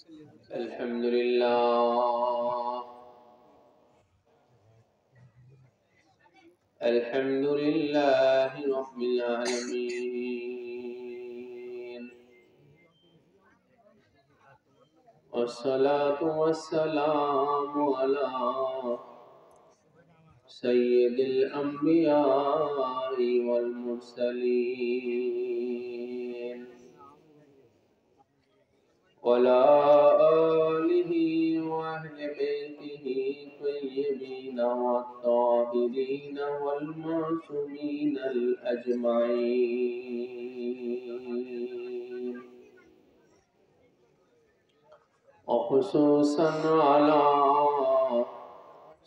अल्हम्दुलिल्लाह अल्हम्दुलिल्लाहि रब्बिल आलमीन वस्सलातु वस्सलामु अला सय्यिदिल अंबिया'i वल मुरसलीन वला आलिहि व अहलि बैतिहि तय्यिबीन वत्ताहिरीन वल मासूमीन अल अजमईन वखुसूसन अला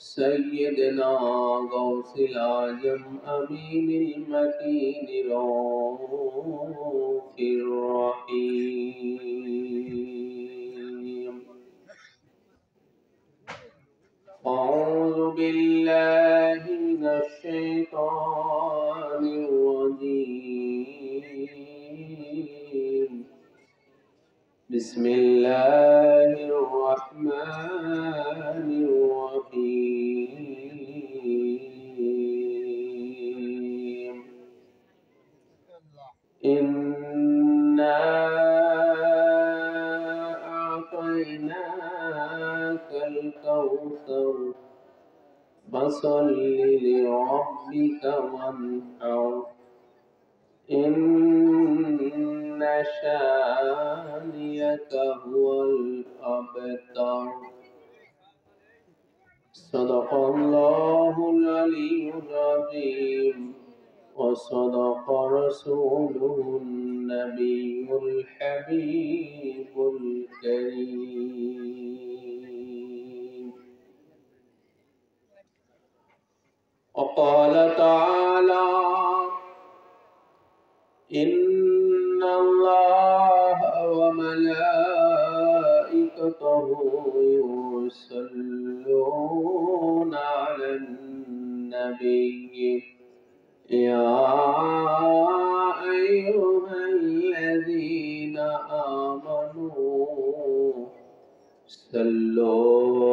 सय्यिदना गौसिल आजम अमीनिल मकीन रऊफिर रहीम अऊज़ु बिल्लाहि मिनश शैतानिर रजीम बिस्मिल्लाहिर्रहमानिर्रहीम इन्ना अअतैनाकल कौसर फसल्लि लिरब्बिका वन्हर इन्न शानियका हुवल अबतर सदक़ल्लाहुल अलियुल अज़ीम व सदक़ रसूलुहुन नबियुल हबीबुल करीम वक़ाल तआला इन्नल्लाहा व मलाइकतहु युसल्लूना अलन नबिय्यि या अय्युहल्लज़ीना आमनू सल्लु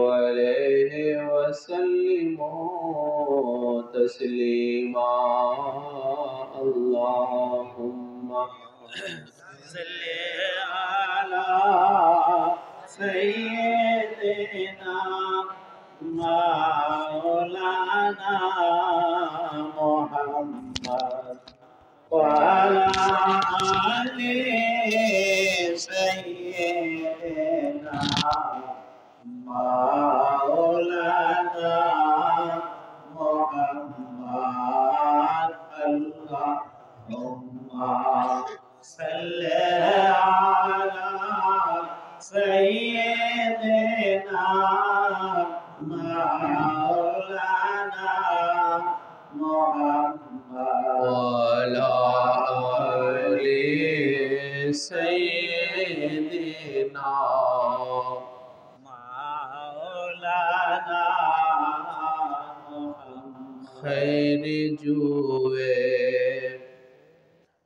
अलैहि व सल्लिमू तस्लीमा अल्लाहुम्मा सल्लि अला सय्यिदिना मौलाना मुहम्मद व अला आलि सय्यिदिना मौलाना मुहम्मद अल्लाहुम्मा सल्लि अला सय्यिदिना मौलाना मुहम्मद व अला आलि सय्यिदिना मौलाना खैर जुए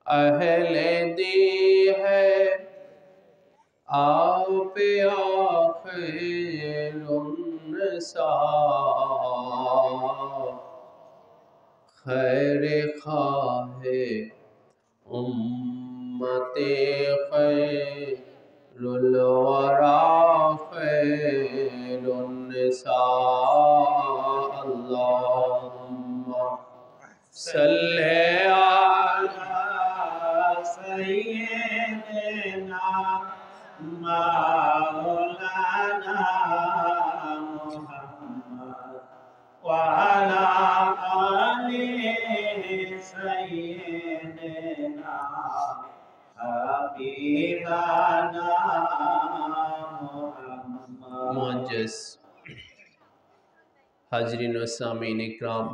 अहले दी है आओ पे खैरुन्नसा खैर खाहे उम्मते खैरुल वरा खैरुन्नसा अल्लाहुम्मा सल्ले अला सय्यिदिना मौलाना मुहम्मद व अला आलि सय्यिदिना हबीबाना मुहम्मद। मुअज्जज़ हाज़रीन व सामीन इकराम,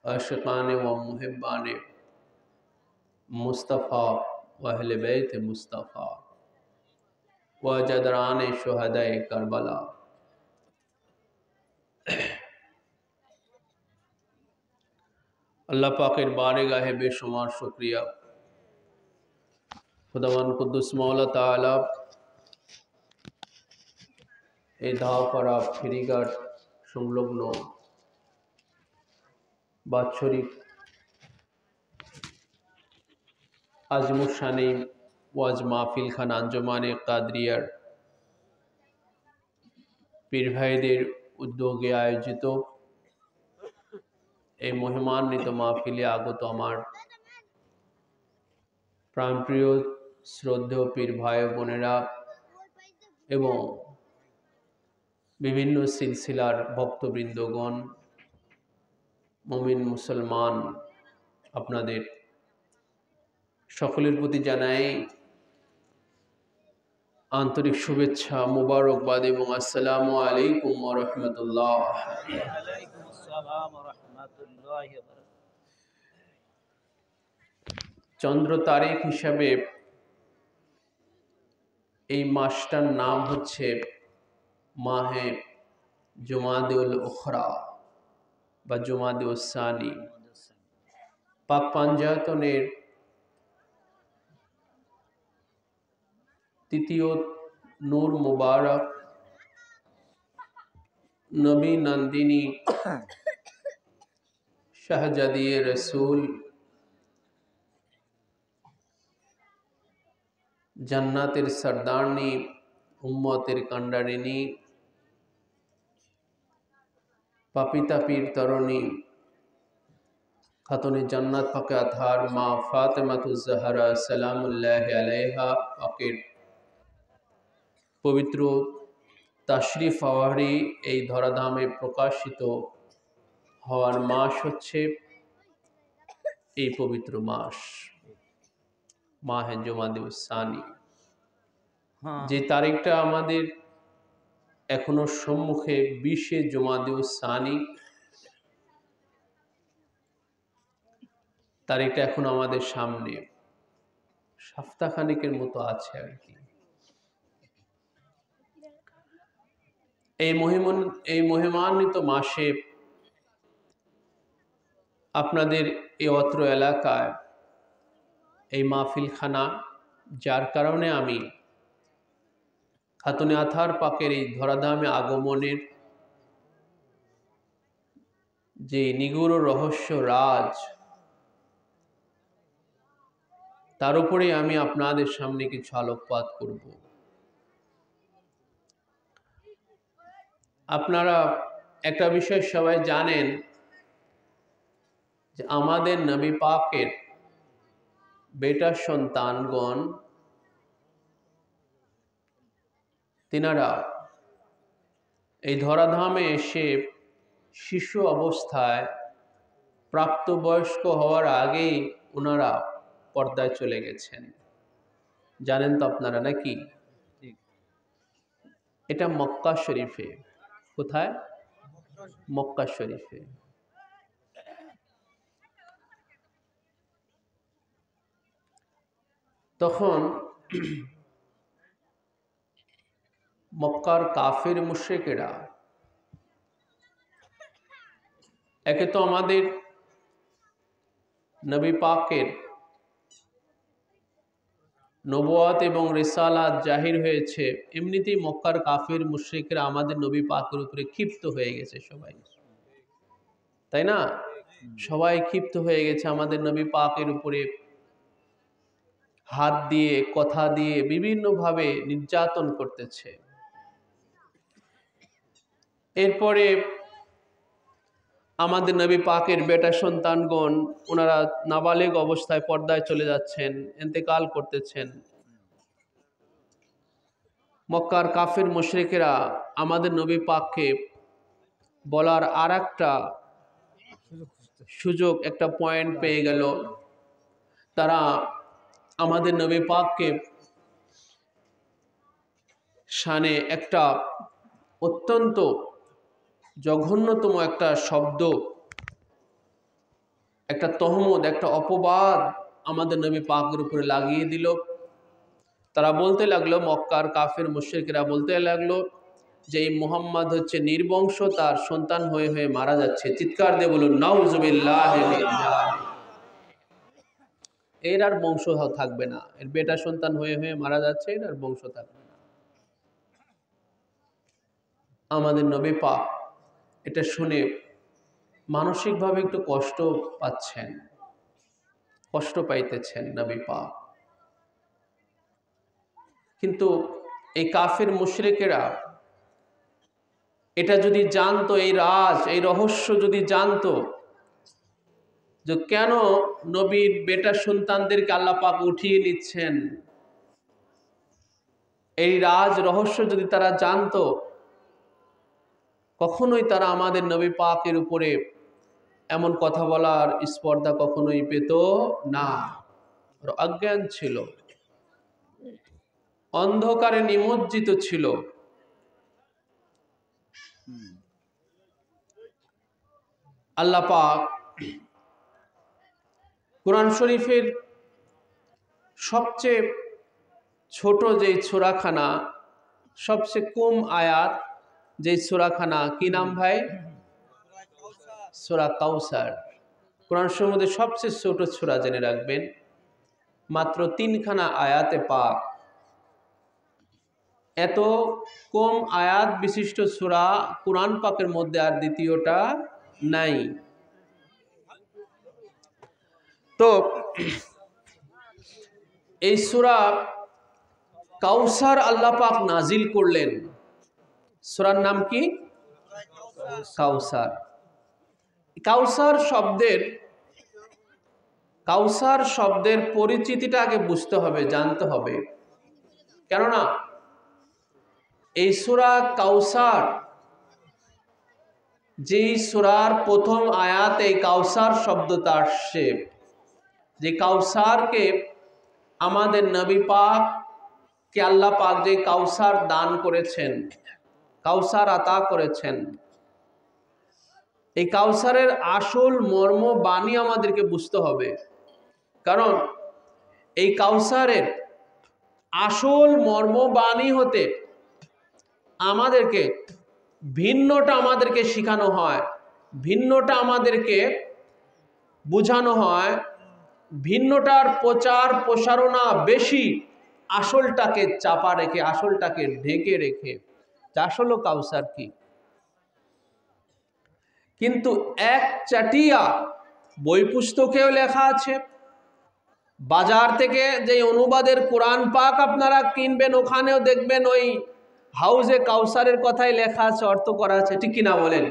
आशिक़ान व मुहिब्बान मुस्तफ़ा व अहले बैत मुस्तफ़ा व जदरान शुहदाए करबला, अल्लाह पाकेर बारगाहे बेशुमार शुक्रिया खुदावंद कुद्दुस मौला ताला এই ধাওপাড়া ফেরিঘাট সংলগ্ন বাৎসরিক আজমুসানি ওয়াজ মাহফিল খান আঞ্জুমানে কাদরিয়ার পীর ভাইদের উদ্যোগে আয়োজিত এই মহিমান্বিত মাহফিলে আগত আমার প্রাণপ্রিয় শ্রদ্ধেয় পীর ভাই বোনেরা এবং বিভিন্ন সিলসিলার ভক্তবৃন্দগণ, মুমিন মুসলমান, আপনাদের সকলের প্রতি জানাই আন্তরিক শুভেচ্ছা, মুবারকবাদ এবং আসসালামু আলাইকুম ওয়া রাহমাতুল্লাহ। ওয়ালাইকুম আসসালাম ওয়া রাহমাতুল্লাহি ওয়া বারাকাতুহু। চন্দ্র তারিখ হিসাবে এই মাসটার নাম হচ্ছে মাহে জুমাদুল উখরা বা জুমাদুল সানি। পাক পাঞ্জাতনের তৃতীয় নূর মুবারক নবী নন্দিনী শাহজাদিয়ে রসুল জান্নাতের সরদারনি, উম্মতের কান্ডারিনী, পাপিতাপির তরণী, খাতুনে জান্নাত পাকে আতহার মা ফাতেমাতুজ জাহরা সালামুল্লাহি আলাইহা পাকের পবিত্র তাশরিফ আওয়ারি এই ধরাধামে প্রকাশিত হওয়ার মাস হচ্ছে এই পবিত্র মাস মাহে জুমাদুল সানি। যে তারিখটা আমাদের এখনো সম্মুখে 20শে জুমাদুল সানি, তারিখটা এখন আমাদের সামনে সপ্তাহখানেকের মতো আছে আর কি। এই মহিমান্বিত মাসে আপনাদের এই অত্র এলাকায় এই মাহফিলখানা, যার কারণে আমি খাতুনে আতহার পাকের এই ধরাধামে আগমনের যে নিগূঢ় রহস্য রাজ, তার উপরে আমি আপনাদের সামনে কিছু আলোকপাত করব। আপনারা একটা বিষয় সবাই জানেন যে আমাদের নবী পাকের বেটা সন্তানগণ তিনারা এই ধরাধামে এসে শিশু অবস্থায় প্রাপ্তবয়স্ক হওয়ার আগেই ওনারা পর্দায় চলে গেছেন। জানেন তো আপনারা নাকি? এটা মক্কা শরীফে। কোথায়? মক্কা শরীফে। তখন মক্কার কাফের মুশরিকেরা, একে তো আমাদের নবী পাকের নবুয়ত এবং রিসালাত জাহির হয়েছে, এমনিতেই মক্কার কাফের মুশরিকরা আমাদের নবী পাকের উপরে ক্ষিপ্ত হয়ে গেছে সবাই, তাই না? সবাই ক্ষিপ্ত হয়ে গেছে আমাদের নবী পাকের উপরে, হাত দিয়ে কথা দিয়ে বিভিন্নভাবে নির্যাতন করতেছে। এরপরে আমাদের নবী পাকের বেটা সন্তানগণ ওনারা নাবালেগ অবস্থায় পর্দায় চলে যাচ্ছেন, ইন্তেকাল করতেছেন। মক্কার কাফের মুশরিকেরা আমাদের নবী পাককে বলার আর একটা সুযোগ, একটা পয়েন্ট পেয়ে গেল। তারা আমাদের নবী পাককে শানে একটা অত্যন্ত জঘন্যতম একটা শব্দ, একটা তহমত, একটা অপবাদ আমাদের নবী পাকের উপরে লাগিয়ে দিল। তারা বলতে লাগলো, মক্কার কাফের মুশরিকরা বলতে লাগলো যে এই মুহাম্মদ হচ্ছে নির্বংশ, তার সন্তান হয়ে হয়ে মারা যাচ্ছে। চিৎকার দিয়ে বলুন নাউজুবিল্লাহ মিন যালিক। এর আর বংশ থাকবে না, এর বেটা সন্তান হয়ে হয়ে মারা যাচ্ছে, এর আর বংশ থাকবে না। আমাদের নবী পাক এটা শুনে মানসিকভাবে একটু কষ্ট পাচ্ছেন, কষ্ট পাইতেছেন নবী পাক। কিন্তু এই কাফের মুশরিকেরা এটা যদি জানতো, এই রাজ, এই রহস্য যদি জানতো যে কেন নবীর বেটা সন্তানদেরকে আল্লাহ পাক উঠিয়ে নিচ্ছেন, এই রাজ রহস্য যদি তারা জানতো, কখনোই তারা আমাদের নবী পাকের উপরে এমন কথা বলার স্পর্ধা কখনোই পেত না। অজ্ঞান ছিল, অন্ধকারে নিমজ্জিত ছিল। আল্লাহ পাক কোরআন শরীফের সবচেয়ে ছোট যেই সূরাখানা, সবচেয়ে কম আয়াত যেই সূরাখানা, কি নাম ভাই? সূরা কাউসার। কোরআন শরীফের মধ্যে সবচেয়ে ছোট সূরা, জেনে রাখবেন, মাত্র 3খানা আয়াতে পাক। এত কম আয়াত বিশিষ্ট সূরা কোরআন পাকের মধ্যে আর দ্বিতীয়টা নাই। তো এই সূরা কাউসার আল্লাহ পাক নাজিল করলেন। সূরার নাম কি? কাউসার। কাউসার শব্দের পরিচিতিটা আগে বুঝতে হবে, জানতে হবে। কেননা এই সূরা কাউসার, যেই সূরার প্রথম আয়াতে এই কাউসার শব্দটা আসছে, যে কাউসারকে আমাদের নবী পাক কে আল্লাহ পাক যে কাউসার দান করেছেন, কাউসার আতা করেছেন, এই কাউসারের আসল মর্ম বাণী আমাদেরকে বুঝতে হবে। কারণ এই কাউসারের আসল মর্ম বাণী হতে আমাদেরকে ভিন্নটা আমাদেরকে শেখানো হয়, ভিন্নটা আমাদেরকে বোঝানো হয়, ভিন্নটার প্রচার প্রসারণা বেশি, আসলটাকে চাপা রেখে, আসলটাকে ঢেকে রেখে। আসলে কাউসার কি? কিন্তু এক চাটিয়া বই পুস্তকেও লেখা আছে, বাজার থেকে যে অনুবাদের কোরআন পাক আপনারা কিনবেন, ওখানেও দেখবেন ওই হাউজে কাউসারের কথাই লেখা আছে, অর্থ করা আছে, ঠিক কিনা বলেন?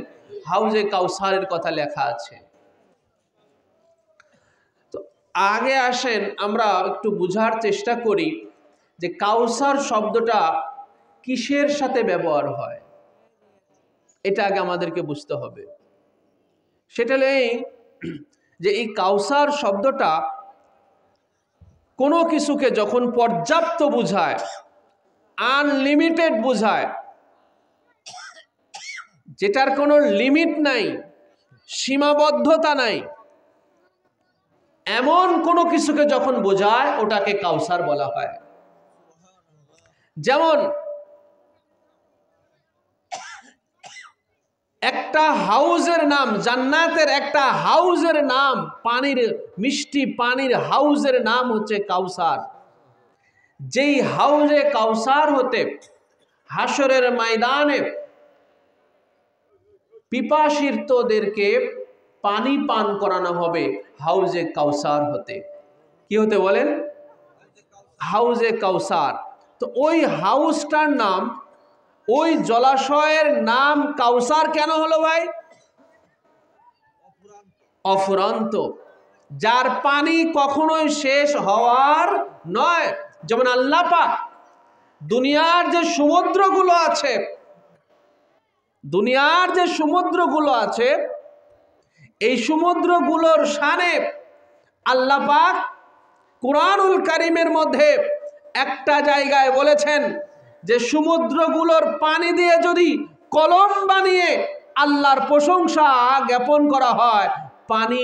হাউজে কাউসারের কথা লেখা আছে। তো আগে আসেন আমরা একটু বুঝার চেষ্টা করি যে কাউসার শব্দটা কিসের সাথে ব্যবহার হয়, এটা আগে আমাদেরকে বুঝতে হবে। সেটা নেই যে এই কাউসার শব্দটা কোনো কিছুকে যখন পর্যাপ্ত বুঝায়, আনলিমিটেড বুঝায়, যেটার কোনো লিমিট নাই, সীমাবদ্ধতা নাই, এমন কোনো কিছুকে যখন বোঝায় ওটাকে কাউসার বলা হয়। যেমন একটা হাউজের নাম, জান্নাতের একটা হাউজের নাম, পানির, মিষ্টি পানির হাউজের নাম হচ্ছে কাউসার। যেই হাউজে কাউসার হতে হাসরের ময়দানে পিপাসিতদেরকে পানি পান করানো হবে হাউজে কাউসার হতে। কি হতে বলেন? হাউজে কাউসার। তো ওই হাউজটার নাম, ওই জলাশয়ের নাম কাউসার কেন হলো ভাই? অফুরন্ত, যার পানি কখনোই শেষ হওয়ার নয়। যেমন আল্লাহ পাক দুনিয়ার যে সমুদ্রগুলো আছে, দুনিয়ার যে সমুদ্রগুলো আছে, এই সমুদ্রগুলোর শানে আল্লাহ পাক কুরআনুল কারীমের মধ্যে একটা জায়গায় বলেছেন যে সমুদ্রগুলোর পানি দিয়ে যদি কলম বানিয়ে আল্লাহর প্রশংসা জ্ঞাপন করা হয়, পানি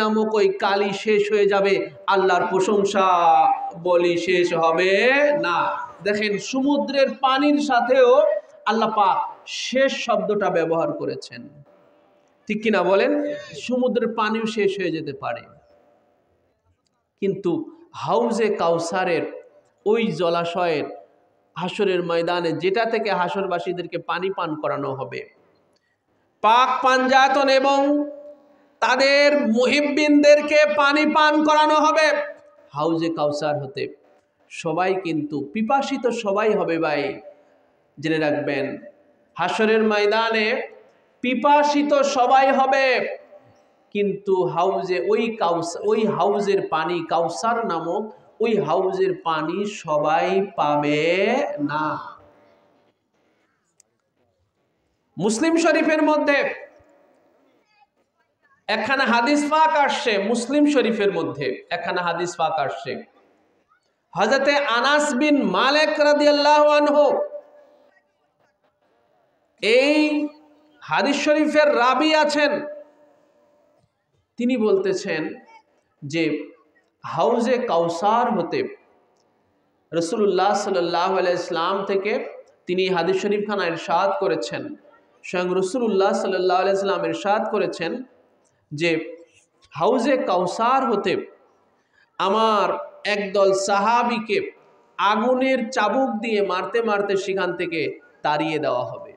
নামক ওই কালি শেষ হয়ে যাবে, আল্লাহর প্রশংসা বলি শেষ হবে না। দেখেন, সমুদ্রের পানির সাথেও আল্লাহ পাক শেষ শব্দটা ব্যবহার করেছেন, ঠিক কিনা বলেন? সমুদ্রের পানিও শেষ হয়ে যেতে পারে, কিন্তু হাউজে কাউসারের ওই জলাশয়ের হাসরের ময়দানে, যেটা থেকে হাসরবাসীদেরকে পানি পান করানো হবে, পাক পাঞ্জাতন এবং তাদের মুহিব্বিনদেরকে পানি পান করানো হবে হাউজে কাউসার হতে। সবাই কিন্তু পিপাসিত সবাই হবে ভাই, জেনে রাখবেন। হাসরের ময়দানে পিপাসিত সবাই হবে, কিন্তু হাউজে ওই হাউজের পানি, কাউসার নামক ওই হাউজের পানি সবাই পাবে না। মুসলিম শরীফের মধ্যে একখানা হাদিস পাক আসছে, মুসলিম শরীফের মধ্যে একখানা হাদিস পাক আসছে। হযরতে আনাস বিন মালিক রাদিয়াল্লাহু আনহু এই হাদিস শরীফের রাবি আছেন। তিনি বলতেছেন যে হাউজে কাউসার হতে রাসূলুল্লাহ সাল্লাল্লাহু আলাইহি ওয়াসাল্লাম থেকে তিনি হাদিস শরীফ খানা ইরশাদ করেছেন। স্বয়ং রাসূলুল্লাহ সাল্লাল্লাহু আলাইহি ওয়াসাল্লাম ইরশাদ করেছেন যে হাউজে কাউসার হতে আমার একদল সাহাবীকে আগুনের চাবুক দিয়ে মারতে মারতে সেখান থেকে তাড়িয়ে দেওয়া হবে।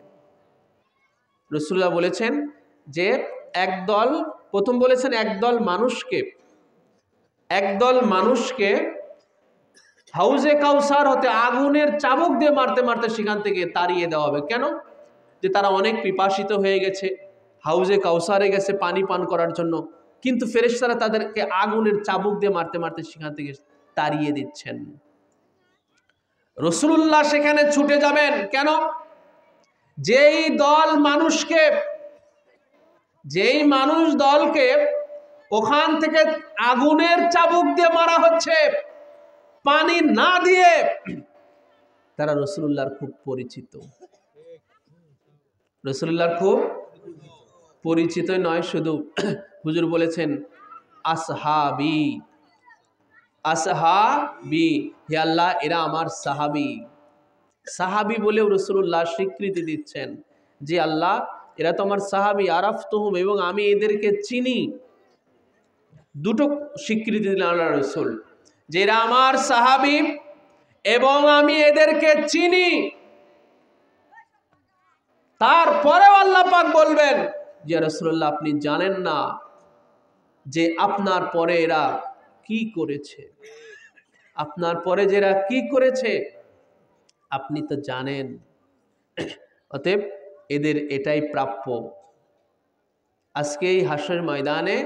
রাসূলুল্লাহ বলেছেন যে একদল, প্রথম বলেছেন একদল মানুষকে হাউজে কাউসার হতে আগুনের চাবুক দিয়ে মারতে মারতে সেখান থেকে তাড়িয়ে দেওয়া হবে। কেন? যে তারা অনেক পিপাসিত হয়ে গেছে, হাউজে কাউসারে গেছে পানি পান করার জন্য, কিন্তু ফেরেশতারা তাদেরকে আগুনের চাবুক দিয়ে মারতে মারতে সেখান থেকে তাড়িয়ে দিচ্ছেন। রাসূলুল্লাহ সেখানে ছুটে যাবেন। কেন? যেই দলকে ওখান থেকে আগুনের চাবুক দিয়ে মারা হচ্ছে পানি না দিয়ে, তারা রাসূলুল্লাহর খুব পরিচিত। রাসূলুল্লাহর খুব পরিচিত নয় শুধু, হুজুর বলেছেন আসহাবি, হে আল্লাহ এরা আমার সাহাবি বলেও রাসূলুল্লাহ স্বীকৃতি দিচ্ছেন যে আল্লাহ এরা তো আমার সাহাবি, আরাফতুহুম, এবং আমি এদেরকে চিনি। দুটো স্বীকৃতি দিলেন আল্লাহ রাসূল, যে এরা আমার সাহাবি এবং আমি এদেরকে চিনি। তারপরেও আল্লাহ পাক বলবেন যে রাসূলুল্লাহ আপনি জানেন না যে আপনার পরে এরা কি করেছে, আপনার পরে যে এরা কি করেছে আপনি তো জানেন। অতএব এদের এটাই প্রাপ্য। আজকে এই হাসরের ময়দানে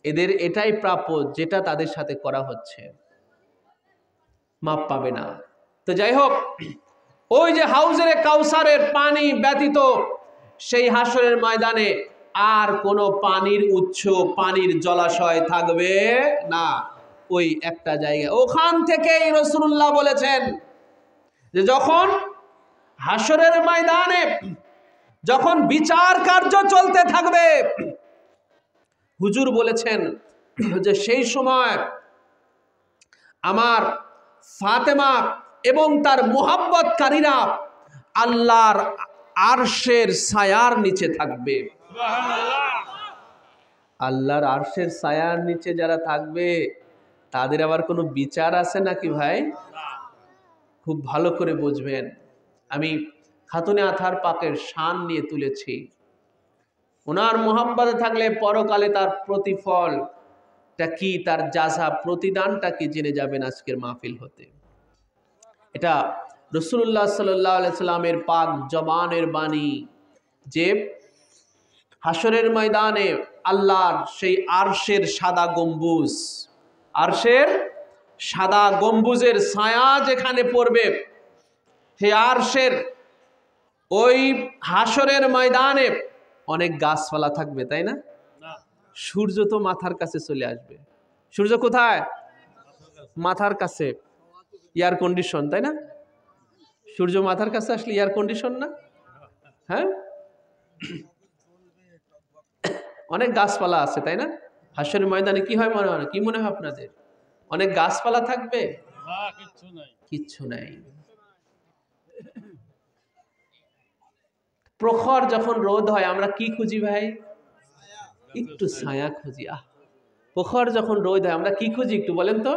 এদের এটাই প্রাপ্য যেটা তাদের সাথে করা হচ্ছে, মাপ পাবে না। তো যাই হোক, ওই যে হাউজের কাউসারের পানি ব্যতীত সেই হাসরের ময়দানে আর কোনো পানির উৎস, পানির জলাশয় থাকবে না। ওই একটা জায়গা, ওখান থেকেই রাসূলুল্লাহ বলেছেন যে যখন হাসরের ময়দানে যখন বিচার কার্য চলতে থাকবে, হুজুর বলেছেন যে সেই সময় আমার ফাতেমা এবং তার মুহাব্বতকারীরা আল্লাহর আরশের ছায়ার নিচে থাকবে। আল্লাহর আরশের ছায়ার নিচে যারা থাকবে তাদের আবার কোনো বিচার আছে নাকি ভাই? খুব ভালো করে বুঝবেন। আমি খাতুনে আথার পাকের শান নিয়ে তুলেছি। ওনার মুহাব্বতে থাকলে পরকালে তার প্রতিফলটা কি, তার জাযা, প্রতিদানটা কি জেনে যাবেন আজকের মাহফিল হতে। এটা রাসূলুল্লাহ সাল্লাল্লাহু আলাইহি সাল্লামের পাক জবানের বাণী যে হাসরের ময়দানে আল্লাহর সেই আরশের সাদা গম্বুজের ছায়া যেখানে পড়বে, সেই আরশের ওই হাসরের ময়দানে অনেক গাছপালা থাকবে, তাই না? সূর্য তো মাথার কাছে চলে আসবে। সূর্য কোথায়? মাথার কাছে। এয়ার কন্ডিশন, তাই না? সূর্য মাথার কাছে আসলে এয়ার কন্ডিশন না? হ্যাঁ, অনেক গাছপালা আছে, তাই না? হাসরের ময়দানে কি হয় মনে হয়? কি মনে হয় আপনাদের? অনেক গাছপালা থাকবে? কিচ্ছু নাই। প্রখর যখন রোদ হয় আমরা কি খুঁজি ভাই? একটু ছায়া খুঁজি। প্রখর যখন রোদ হয় আমরা কি খুঁজি? একটু বলেন তো।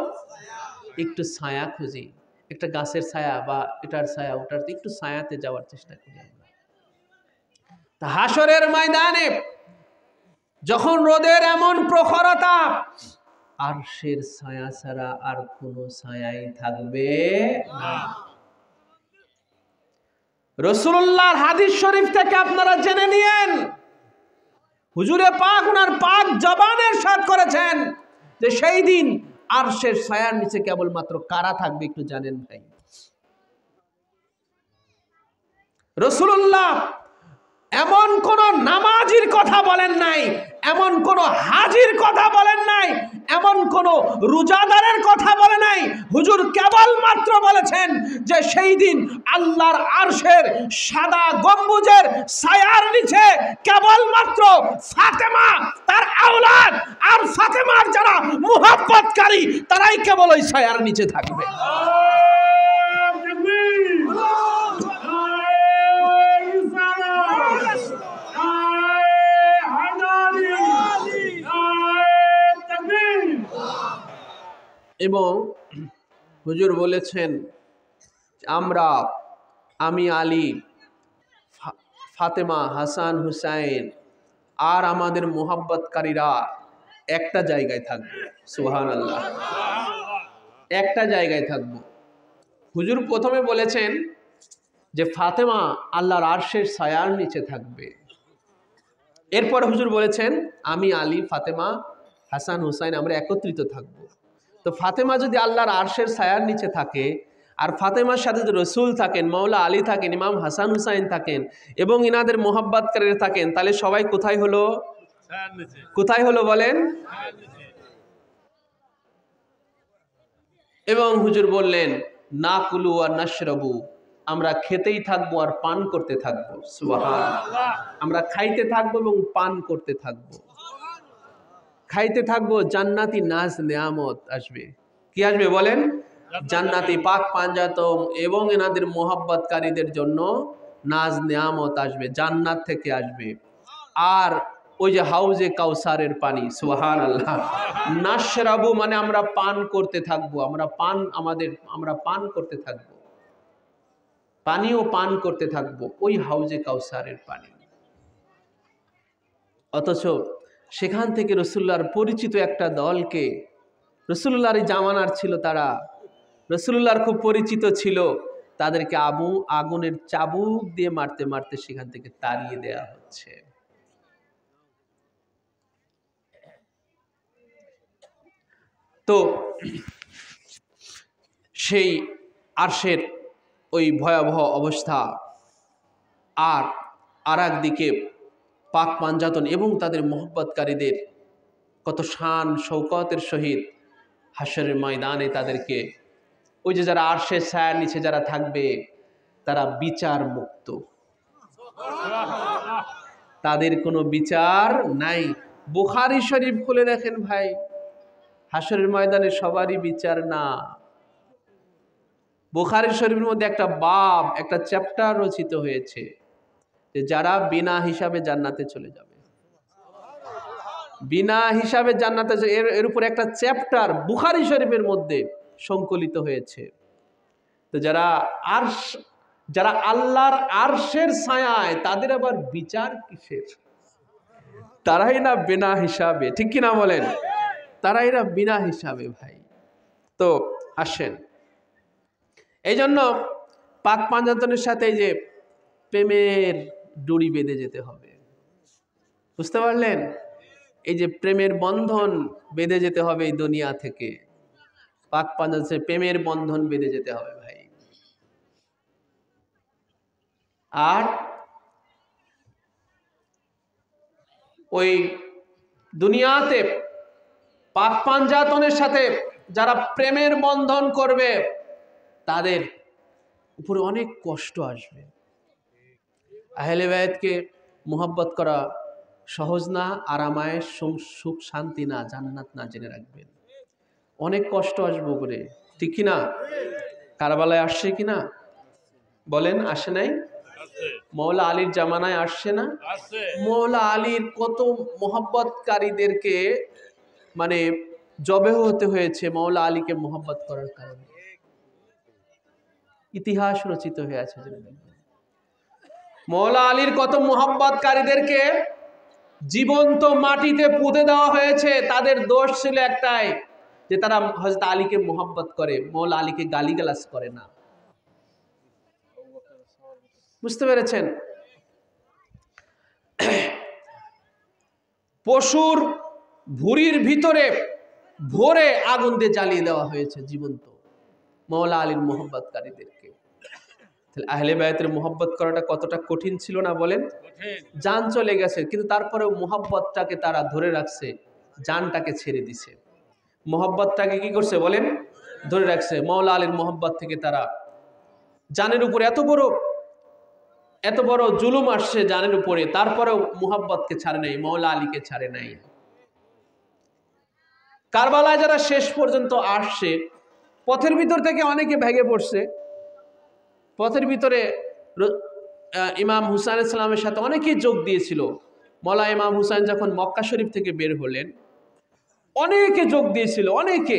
একটু ছায়া খুঁজি, একটা গাছের ছায়া বা এটার ছায়া ওটার একটু ছায়াতে যাওয়ার চেষ্টা করি আমরা। তা হাসরের ময়দানে যখন রোদের এমন প্রখরতা, আরশের ছায়া ছাড়া আর কোনো ছায়াই থাকবে না। রাসূলুল্লাহর হাদিস শরীফ থেকে আপনারা জেনে নিয়েন, হুজুরে পাক ওনার পাক জবানে ইরশাদ করেছেন যে সেই দিন আরশের ছায়ার নিচে কেবলমাত্র কারা থাকবে একটু জানেন ভাই? রাসূলুল্লাহ এমন কোন নামাজির কথা বলেন নাই, এমন কোন হাজির কথা বলেন নাই, এমন কোন রোজাদারের কথা বলে নাই। হুজুর কেবলমাত্র বলেছেন যে সেই দিন আল্লাহর আরশের সাদা গম্বুজের ছায়ার নিচে কেবলমাত্র ফাতেমা, তার আওলাদ আর ফাতেমার যারা মুহাব্বতকারী তারাই কেবল ওই ছায়ার নিচে থাকবে। এবং হুজুর বলেছেন আমি আলী, ফাতেমা, হাসান, হুসাইন আর আমাদের মুহাব্বতকারীরা একটা জায়গায় থাকবো। সুবহানাল্লাহ, একটা জায়গায় থাকবো। হুজুর প্রথমে বলেছেন যে ফাতেমা আল্লাহর আরশের ছায়ার নিচে থাকবে। এরপর হুজুর বলেছেন আমি আলী, ফাতেমা, হাসান, হুসাইন আমরা একত্রিত থাকব। তো ফাতেমা যদি আল্লাহর আরশের ছায়ার নিচে থাকে, আর ফাতেমার সাথে যদি রসুল থাকেন, মাওলা আলী থাকেন, ইমাম হাসান হুসাইন থাকেন এবং ইনাদের মোহাব্বতকারীরা থাকেন, তাহলে সবাই কোথায় হলো? কোথায় হলো বলেন? এবং হুজুর বললেন নাকুলু আর নাশরাবু, আমরা খেতেই থাকবো আর পান করতে থাকবো। সুবহানাল্লাহ, আমরা খাইতে থাকবো এবং পান করতে থাকবো। খাইতে থাকবো, জান্নাতি নাজ নেয়ামত আসবে। কি আসবে বলেন? জান্নাতি পাক পাঞ্জাতন এবং এনাদের মোহাব্বতকারীদের জন্য নাজ নেয়ামত আসবে, জান্নাত থেকে আসবে। আর ওই যে হাউজে কাউসারের পানি, সুবহানাল্লাহ। নাশরাবু মানে আমরা পান করতে থাকবো, আমরা পান করতে থাকবো, পানিও পান করতে থাকবো ওই হাউজে কাউসারের পানি। অথচ সেখান থেকে রাসূলুল্লাহর পরিচিত একটা দলকে, রাসূলুল্লাহর জামানার ছিল, তারা রাসূলুল্লাহর খুব পরিচিত ছিল, তাদেরকে আগুনের চাবুক দিয়ে মারতে মারতে সেখান থেকে তাড়িয়ে দেয়া হচ্ছে। তো সেই আরশের ওই ভয়াবহ অবস্থা, আর একদিকে পাক পাঞ্জাতন এবং তাদের মোহাব্বতকারীদের কত শান শৌকতের সহিত হাশরের ময়দানে তাদেরকে, ওই যে যারা আরশের ছায়ার নিচে যারা থাকবে তারা বিচার মুক্ত, তাদের কোনো বিচার নাই। বুখারী শরীফ খুলে দেখেন ভাই, হাশরের ময়দানে সবারই বিচার না। বুখারী শরীফের মধ্যে একটা বাব, একটা চ্যাপ্টার রচিত হয়েছে যে যারা বিনা হিসাবে জান্নাতে চলে যাবে, বিনা হিসাবে জান্নাতে, এর উপর একটা চ্যাপ্টার বুখারী শরীফের মধ্যে সংকলিত হয়েছে। তো যারা আল্লাহর আরশের ছায়ায়, তাদের আবার বিচার কিসের? তারাই না বিনা হিসাবে, ঠিক কিনা বলেন? তারাই না বিনা হিসাবে ভাই। তো আসেন, এই জন্য পাক পাঞ্জাতনের সাথে এই যে প্রেমের দড়ি বেঁধে যেতে হবে, বুঝতে পারলেন? এই যে প্রেমের বন্ধন বেঁধে যেতে হবে এই দুনিয়া থেকে, পাক পাঞ্জাতনের প্রেমের বন্ধন বেঁধে যেতে হবে ভাই। আর ওই দুনিয়াতে পাক পাঞ্জাতনের সাথে যারা প্রেমের বন্ধন করবে তাদের উপরে অনেক কষ্ট আসবে। আহলে বায়াতকে মুহাব্বত করা সহজ না, আরামায়েশ, সুখ শান্তি না, জান্নাত না, জেনে রাখবেন। অনেক কষ্ট আসবে উপরে, ঠিক কিনা? কারবালায় আসছে কিনা বলেন? আসে নাই? মৌলা আলীর জামানায় আসছে না? মৌলা আলীর কত মুহাব্বতকারীদেরকে মানে জবেহ হতে হয়েছে মৌলা আলীকে মুহাব্বত করার কারণে। ইতিহাস রচিত হয়ে আছে। মওলা আলীর কত মুহাব্বতকারীদেরকে জীবন্ত মাটিতে পুঁতে দেওয়া হয়েছে। তাদের দোষ ছিল একটাই, যে তারা হযরত আলীকে মুহাব্বত করে, মওলা আলীকে গালিগালাজ করে না। বুঝতে পেরেছেন? পশুর ভুঁড়ির ভিতরে ভরে আগুন দিয়ে জ্বালিয়ে দেওয়া হয়েছে জীবন্ত মওলা আলীর মুহাব্বতকারীদেরকে। তাহলে আহলে বায়াতের মুহাব্বত করাটা কতটা কঠিন ছিল না বলেন? জান চলে গেছে, কিন্তু তারপরেও মুহাব্বতটাকে তারা ধরে রাখছে, জানটাকে ছেড়ে দিছে। মুহাব্বতটাকে কি করছে বলেন? ধরে রাখছে। মওলা আলীর মুহাব্বত থেকে তারা জানের উপরে এত বড় জুলুম আসছে জানের উপরে, তারপরেও মুহাব্বতকে ছাড়ে নাই, মওলা আলীকে ছাড়ে নাই। কারবালায় যারা শেষ পর্যন্ত আসছে, পথের ভিতর থেকে অনেকে ভেঙে পড়ছে। পথের ভিতরে ইমাম হুসাইন সালামের সাথে অনেকেই যোগ দিয়েছিল। মওলা ইমাম হুসাইন যখন মক্কা শরীফ থেকে বের হলেন, অনেকে যোগ দিয়েছিল। অনেকে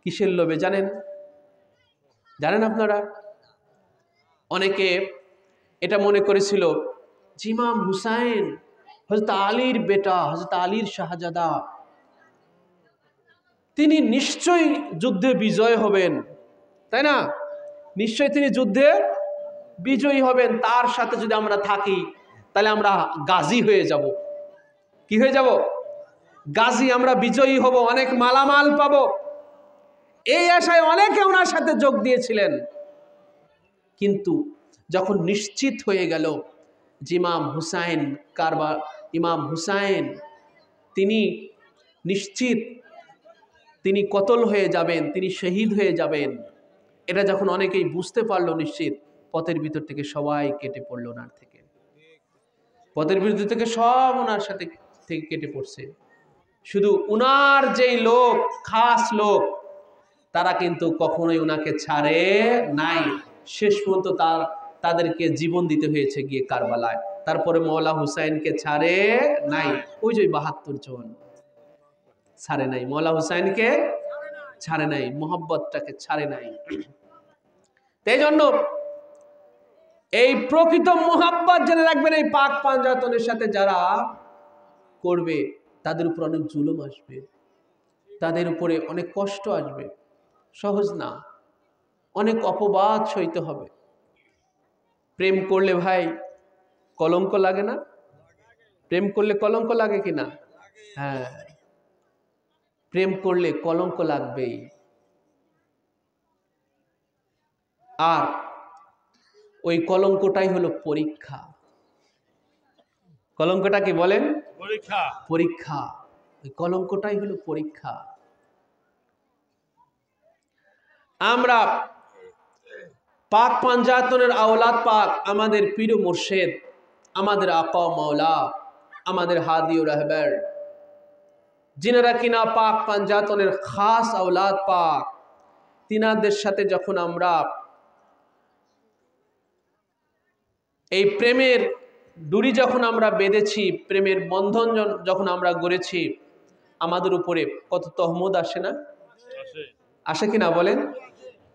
কিসের লোভে জানেন? আপনারা? অনেকে এটা মনে করেছিল যে ইমাম হুসাইন হযরত আলীর বেটা, হযরত আলীর শাহজাদা, তিনি নিশ্চয়ই যুদ্ধে বিজয় হবেন, তাই না? নিশ্চয়ই তিনি যুদ্ধে বিজয়ী হবেন। তার সাথে যদি আমরা থাকি তাহলে আমরা গাজী হয়ে যাব। কি হয়ে যাব? গাজী, আমরা বিজয়ী হব, অনেক মালামাল পাবো। এই আশায় অনেকে ওনার সাথে যোগ দিয়েছিলেন। কিন্তু যখন নিশ্চিত হয়ে গেল যে ইমাম হুসাইন তিনি নিশ্চিত তিনি কতল হয়ে যাবেন, তিনি শহীদ হয়ে যাবেন, এটা যখন অনেকেই বুঝতে পারলো নিশ্চিত, পথের ভিতর থেকে সবাই কেটে পড়লো ওনার থেকে। পথের ভিতর থেকে সব ওনার সাথে থেকে কেটে পড়ছে। শুধু উনার যেই লোক, খাস লোক, তারা কিন্তু কখনোই উনাকে ছাড়ে নাই। শেষ পর্যন্ত তাদেরকে জীবন দিতে হয়েছে গিয়ে কারবালায়। তারপরে মওলা হুসাইনকে ছাড়ে নাই। ওই যে ৭২ জন ছাড়ে নাই, মওলা হুসাইনকে ছাড়ে নাই, মুহাব্বতটাকে ছাড়ে নাই। এই জন্য এই প্রকৃত মুহাব্বত জেনে রাখবেন, এই পাক পাঞ্জাতনের সাথে যারা করবে তাদের উপর অনেক জুলুম আসবে, তাদের উপরে অনেক কষ্ট আসবে। সহজ না, অনেক অপবাদ সইতে হবে। প্রেম করলে ভাই কলঙ্ক লাগে না? প্রেম করলে কলঙ্ক লাগে কিনা? হ্যাঁ, প্রেম করলে কলঙ্ক লাগবেই। আর ওই কলঙ্কটাই হলো পরীক্ষা। কলঙ্কটা কি বলেন? পরীক্ষা। ওই কলঙ্কটাই হলো পরীক্ষা। আমরা পাক পাঞ্জাতনের আওলাদ পাক, আমাদের পীর মুর্শিদ, আমাদের আকা মাওলা, আমাদের হাদি ও রাহবার, যিনারা কিনা পাক পাঞ্জাতনের খাস আওলাদ পাক, তিনাদের সাথে যখন আমরা এই প্রেমের ডুরি যখন আমরা বেঁধেছি, প্রেমের বন্ধন যখন আমরা গড়েছি, আমাদের উপরে কত তহমত আসে না? আসে কিনা বলেন?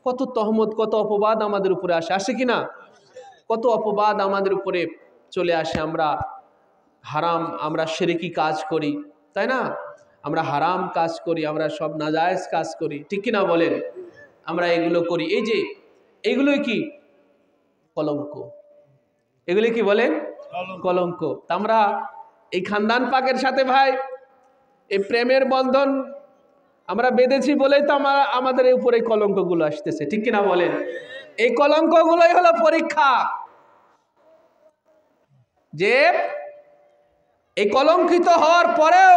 কত তহমত, কত অপবাদ আমাদের উপরে আসে কিনা? কত অপবাদ আমাদের উপরে চলে আসে। আমরা শিরকি কাজ করি, তাই না? আমরা হারাম কাজ করি, আমরা সব নাজায়েজ কাজ করি, ঠিক কিনা বলেন? আমরা এগুলো করি। এই যে এগুলোই কি কলঙ্ক। এগুলি কি বলেন? কলঙ্ক। তা আমরা এই খানদান পাকের সাথে ভাই এই প্রেমের বন্ধন আমরা বেঁধেছি বলেই তো আমাদের এই উপরে কলঙ্কগুলো আসতেছে, ঠিক কিনা বলেন? এই কলঙ্কগুলোই হলো পরীক্ষা, যে এই কলঙ্কিত হওয়ার পরেও,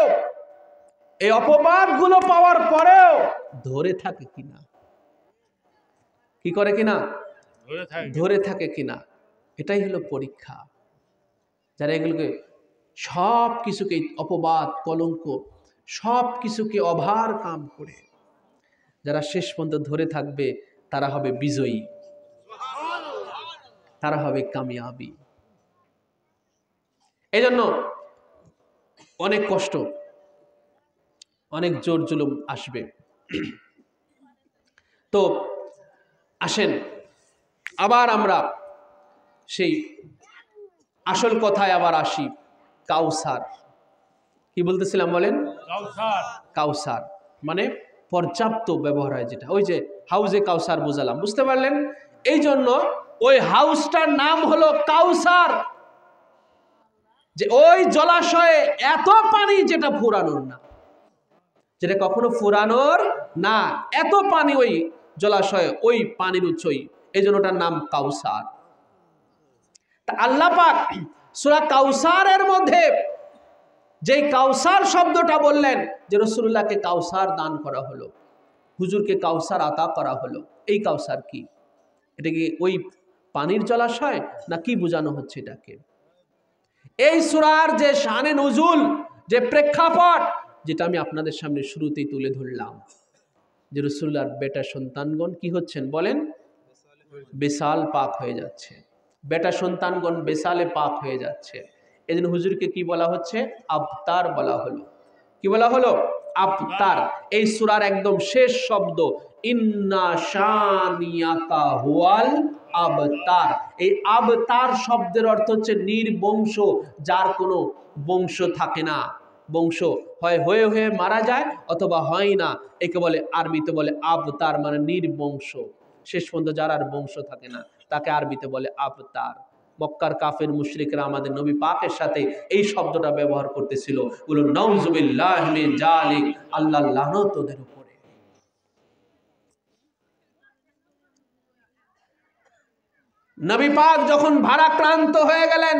এই অপবাদগুলো পাওয়ার পরেও ধরে থাকে কিনা, কি করে কিনা, ধরে থাকে কিনা, এটাই হলো পরীক্ষা। যারা এগুলোকে সব কিছুকে, অপবাদ, কলঙ্ক, সব কিছুকে অভার কাম করে যারা শেষ পর্যন্ত ধরে থাকবে, তারা হবে বিজয়ী, তারা হবে কামিয়াবি। এই জন্য অনেক কষ্ট, অনেক জোর জুলুম আসবে। তো আসেন আবার আমরা সেই আসল কথায় আবার আসি। কাউসার কি বলতেছিলাম বলেন? কাউসার মানে পর্যাপ্ত ব্যবহার হয় যেটা, ওই যে হাউজে কাউসার বুঝালাম, বুঝতে পারলেন? এই জন্য ওই হাউসটার নাম হলো কাউসার, যে ওই জলাশয়ে এত পানি যেটা ফুরানোর না, যেটা কখনো ফুরানোর না, এত পানি ওই জলাশয়ে, ওই পানির উৎসই, এই জন্য ওটার নাম কাউসার। তা আল্লাহ পাক সূরা কাউসারের মধ্যে যেই কাউসার শব্দটা বললেন, যে রাসূলুল্লাহকে কাউসার দান করা হলো, হুজুরকে কাউসার আতা করা হলো, এই কাউসার কি? এটা কি ওই পানির জলাশয় না কি বোঝানো হচ্ছে এটাকে? এই সূরার যে শানে নুজুল, যে প্রেক্ষাপট, যেটা আমি আপনাদের সামনে শুরুতেই তুলে ধরলাম, যে রাসূলুল্লাহর বেটা সন্তানগণ কি হচ্ছেন বলেন? বেসাল পাক হয়ে যাচ্ছে, বেটা সন্তানগণ বেসালে পাক হয়ে যাচ্ছে। এই জন্য হুজুরকে কি বলা হচ্ছে? আবতার বলা হলো। কি বলা হলো? আবতার। এই সূরার একদম শেষ শব্দ ইন্না শানিয়াকা হুয়াল আবতার। এই আবতার শব্দের অর্থ হচ্ছে নির্বংশ, যার কোনো বংশ থাকে না। বংশ হয় হয়ে হয়ে মারা যায় অথবা হয় না, একে বলে আরবিতে বলে আবতার, মানে নির্বংশ, শেষ পর্যন্ত যার আর বংশ থাকে না, তাকে আরবিতে বলে আবতার। মক্কার কাফের মুশরিকরা আমাদের নবী পাকের সাথে এই শব্দটা ব্যবহার করতেছিল, বলো নাউজুবিল্লাহি মিন জালিক, আল্লাহর লানত ওদের উপরে। নবী পাক যখন ভারাক্রান্ত হয়ে গেলেন,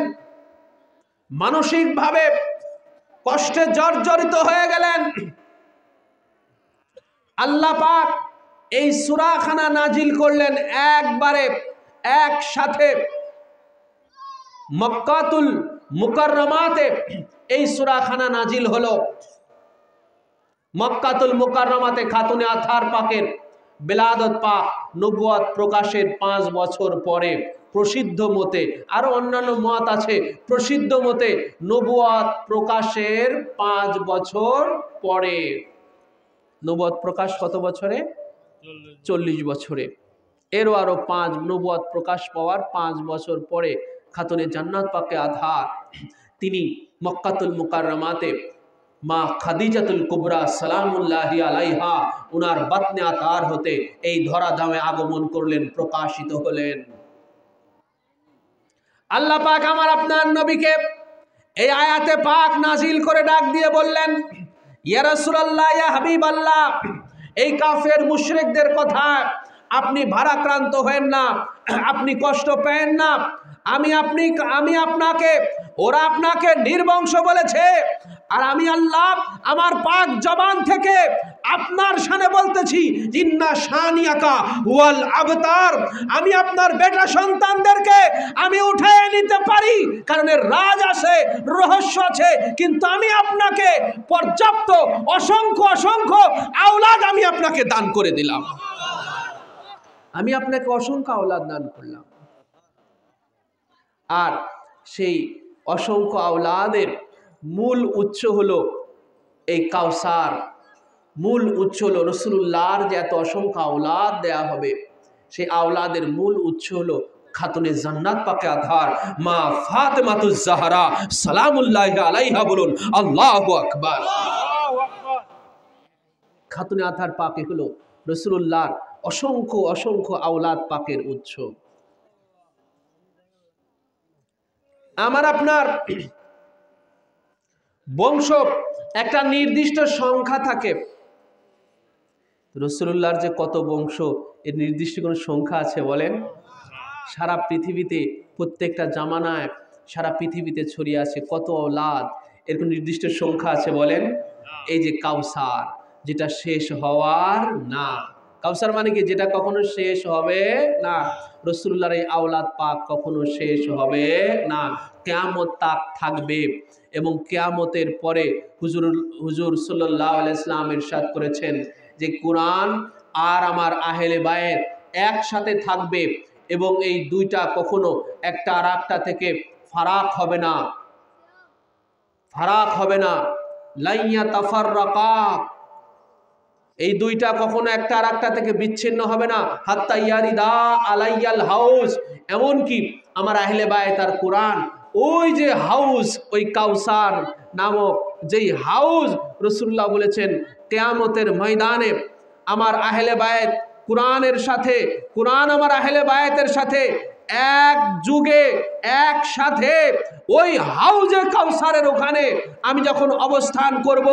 মানসিকভাবে কষ্টে জর্জরিত হয়ে গেলেন, আল্লাহ পাক এই সূরাখানা নাজিল করলেন একবারে একসাথে। মক্কাতুল মুকাররমাতে এই সূরাখানা নাজিল হলো। মক্কাতুল মুকাররমাতে খাতুনে আথার পাকের বেলাদত পাক, নবুয়ত প্রকাশের 5 বছর পরে, প্রসিদ্ধ মতে, আরো অন্যান্য মত আছে, প্রসিদ্ধ মতে নবুয়ত প্রকাশের 5 বছর পরে। নবুয়ত প্রকাশ কত বছরে? 40 বছরে। এরও আরো 5, নবুয়ত প্রকাশ পাওয়ার 5 বছর পরে খাতুনে জান্নাত পাকে আধার, তিনি মক্কাতুল মুকাররমাতে মা খাদিজাতুল কুবরা সালামুল্লাহি আলাইহা উনার বাতনে আতার হতে এই ধরা ধামে আগমন করলেন, প্রকাশিত হলেন। আল্লাহ পাক আমার আপনার নবীকে এই আয়াতে পাক নাজিল করে ডাক দিয়ে বললেন, ইয়া রাসূলুল্লাহ, ইয়া হাবিবাল্লাহ, এই কাফের মুশরিকদের কথা আপনি ভারাক্রান্ত হয়েন না, আপনি কষ্ট পেয়েন না। আমি আপনাকে, ওরা আপনাকে নির্বংশ বলেছে, আর আমি আল্লাহ আমার পাক জবান থেকে আপনার শানে বলতেছি, ইন্না শানিয়াকা ওয়াল আবতার, আমি আপনার বেটা সন্তানদেরকে আমি উঠিয়ে নিতে পারি, কারণ এর রাজ আছে, রহস্য আছে, কিন্তু আমি আপনাকে পর্যাপ্ত অসংখ্য অসংখ্য আওলাদ আমি আপনাকে দান করে দিলাম। আমি আপনাকে অসংখ্য আওলাদ দান করলাম। আর সেই অসংখ্য আওলাদের মূল উৎস হলো এই কাউসার, মূল উৎস হলো রাসূলুল্লাহর যে এত অসংখ্য আওলাদ দেয়া হবে, সেই আওলাদের মূল উৎস হলো খাতুনে জান্নাত পাকে আধার মা ফাতেমাতুজ জাহরা সালামুল্লাহি আলাইহা, বলুন আল্লাহু আকবার। খাতুনে আধার পাকে হলো রাসূলুল্লাহর অসংখ্য অসংখ্য আওলাদ পাকের উৎস। আমার আপনার বংশ একটা নির্দিষ্ট সংখ্যা থাকে, রাসূলুল্লাহর যে কত বংশ এর নির্দিষ্ট কোনো সংখ্যা আছে বলেন? সারা পৃথিবীতে প্রত্যেকটা জামানায় সারা পৃথিবীতে ছড়িয়ে আছে কত আওলাদ, এর কোনো নির্দিষ্ট সংখ্যা আছে বলেন? এই যে কাউসার, যেটা শেষ হওয়ার না। কাউসার মানে কি? যেটা কখনো শেষ হবে না। রাসূলুল্লাহর এই আওলাদ পাক কখনো শেষ হবে না, কিয়ামত তাক থাকবে। এবং কিয়ামতের পরে হুজুর সাল্লাল্লাহু আলাইহি ওয়াসাল্লাম ইরশাদ করেছেন যে কুরআন আর আমার আহলে বায়েত একসাথে থাকবে, এবং এই দুইটা কখনো একটা আর একটা থেকে ফারাক হবে না, ফারাক হবে না। লাইয়া তাফাররাকা, এই দুইটা কখনো একটা আর একটা থেকে বিচ্ছিন্ন হবে না। হাত্তা ইয়ারিদা আলাইয়াল হাউস, এমনকি আমার আহলে বায়ত আর কোরআন, ওই যে হাউস, ওই কাউসার নামক যেই হাউস রাসূলুল্লাহ বলেছেন কিয়ামতের ময়দানে আমার আহলে বায়ত কোরআনের সাথে, কোরআন আমার আহলে বায়তের সাথে এক যুগে একসাথে ওই হাউজে কাউসারের ওখানে আমি যখন অবস্থান করব,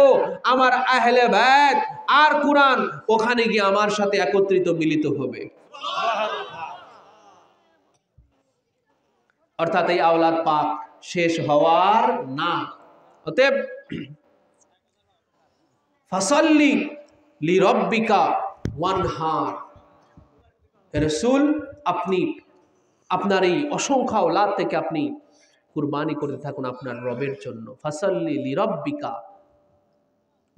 আমার আহলে বায়ত আর কোরআন ওখানে গিয়ে আমার সাথে একত্রিত মিলিত হবে। অর্থাৎ এই আওলাদ পাক শেষ হওয়ার না। অতএব ফাসাল্লি লিরাব্বিকা ওয়ানহার, রাসূল আপনি আপনার এই অসংখ্য আওলাদ থেকে আপনি কুরবানি করতে থাকুন আপনার রবের জন্য। ফাসাল্লি লিরাব্বিকা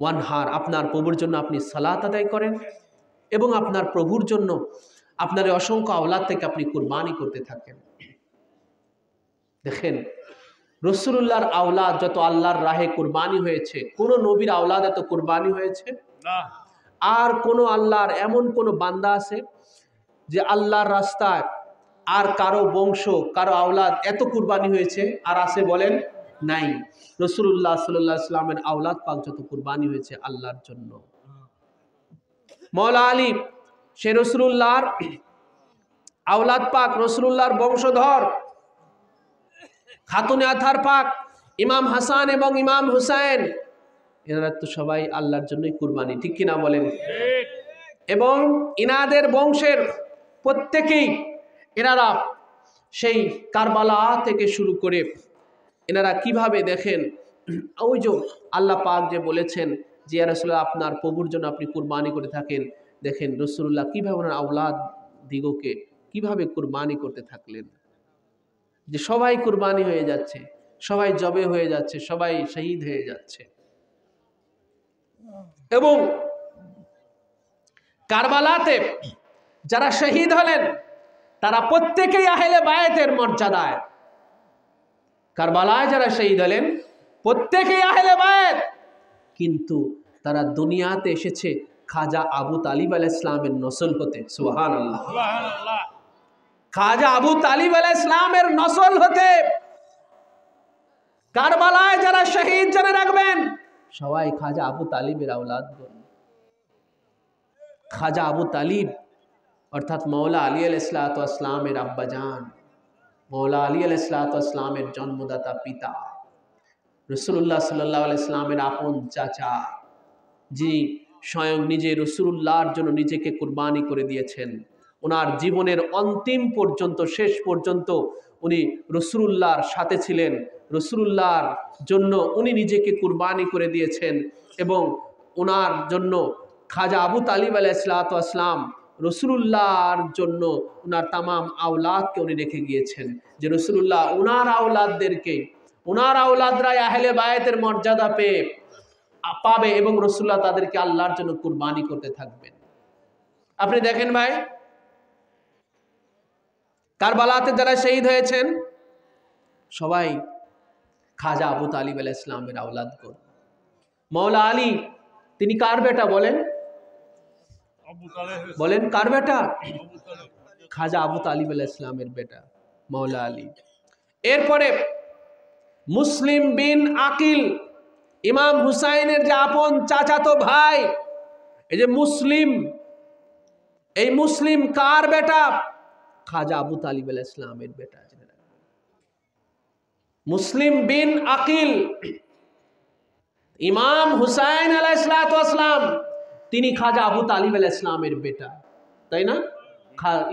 ওয়ানহার, আপনার প্রভুর জন্য আপনি সালাত আদায় করেন এবং আপনার প্রভুর জন্য আপনার এই অসংখ্য আওলাদ থেকে আপনি কুরবানি করতে থাকেন। দেখেন রাসূলুল্লাহর আওলাদ যত আল্লাহর রাহে কুরবানি হয়েছে, কোন নবীর আওলাদ এত কুরবানি হয়েছে না। আর কোন আল্লাহর এমন কোন বান্দা আছে যে আল্লাহর রাস্তায় আর কারো বংশ কারো আওলাদ এত কুরবানি হয়েছে আর আছে বলেন? নাই। রাসূলুল্লাহ সাল্লাল্লাহু আলাইহি ওয়াসাল্লামের আওলাদ পাক যত কুরবানি হয়েছে আল্লাহর জন্য। মাওলা আলী সে রাসূলুল্লাহর আওলাদ পাক, রাসূলুল্লাহর বংশধর খাতুনে আথার পাক ইমাম হাসান এবং ইমাম হুসাইন, এনারা তো সবাই আল্লাহর জন্যই কুরবানি, ঠিক কিনা বলেন? এবং ইনাদের বংশের প্রত্যেকেই এনারা সেই কারবালা থেকে শুরু করে এনারা কিভাবে দেখেন, ওই যে আল্লাহ পাক যে বলেছেন যে ইয়া রাসূলুল্লাহ আপনার প্রভুর জন্য আপনি কুরবানি করে থাকেন, দেখেন রাসূলুল্লাহ কিভাবে ওনার আওলাদ দিগকে কিভাবে কুরবানি করতে থাকলেন। যে সবাই কুরবানি হয়ে যাচ্ছে, সবাই জবে হয়ে যাচ্ছে, সবাই শহীদ হয়ে যাচ্ছে। এবং কারবালাতে যারা শহীদ হলেন তারা প্রত্যেকেই আহলে বায়তের মর্যাদায়। কারবালায় যারা শহীদ হলেন প্রত্যেকেই আহলে বায়ত, কিন্তু তারা দুনিয়াতে এসেছে খাজা আবু তালিব আলাইহিস সালামের নসল হতে। সুবহানাল্লাহ, সুবহানাল্লাহ। খাজা আবু তালিব আলাইহিস সালামের নসল হতে। কারবালায় যারা শহীদ জেনে রাখবেন সবাই খাজা আবু তালিবের আওলাদগণ। খাজা আবু তালিব অর্থাৎ মৌলা আলী আলাইহিসসালাতু ওয়াস সালামের আব্বাজান, মৌলা আলী আলাইহিসসালাতু ওয়াস সালামের জন্মদাতা পিতা, রাসূলুল্লাহ সাল্লাল্লাহু আলাইহি সাল্লামের আপন চাচা, যিনি স্বয়ং নিজে রাসূলুল্লাহর জন্য নিজেকে কুরবানি করে দিয়েছেন। ওনার জীবনের অন্তিম পর্যন্ত, শেষ পর্যন্ত উনি রাসূলুল্লাহর সাথে ছিলেন, রাসূলুল্লাহর জন্য উনি নিজেকে কুরবানি করে দিয়েছেন। এবং ওনার জন্য খাজা আবু তালিব আলাইহিসসালাতু ওয়াস সালাম রাসূলুল্লাহর জন্য ওনার তামাম আওলাদকে উনি রেখে গিয়েছেন, যে রাসূলুল্লাহ ওনার আওলাদদেরকে, ওনার আওলাদরাই আহলে বায়তের মর্যাদা পাবে এবং রাসূলুল্লাহ তাদেরকে আল্লাহর জন্য কুরবানি করতে থাকবেন। আপনি দেখেন ভাই, কারবালাতে যারা শহীদ হয়েছেন সবাই খাজা আবু তালিব আলাইহিস সালামের আওলাদগণ। মাওলা আলী তিনি কার বেটা বলেন? বলেন কার বেটা? খাজা আবু তালিব আলাইহিস সালামের বেটা মাওলা আলী। এরপরে মুসলিম বিন আকিল, ইমাম হুসাইনের যে আপন চাচাতো ভাই, এই যে মুসলিম, এই মুসলিম কার বেটা? খাজা আবু তালিব আলাইহিস সালামের বেটা। মুসলিম বিন আকিল, ইমাম হুসাইন আলাইহিস সালাম তিনি খাজা আবু তালিব আলাইহিস সালামের বেটা, তাই না?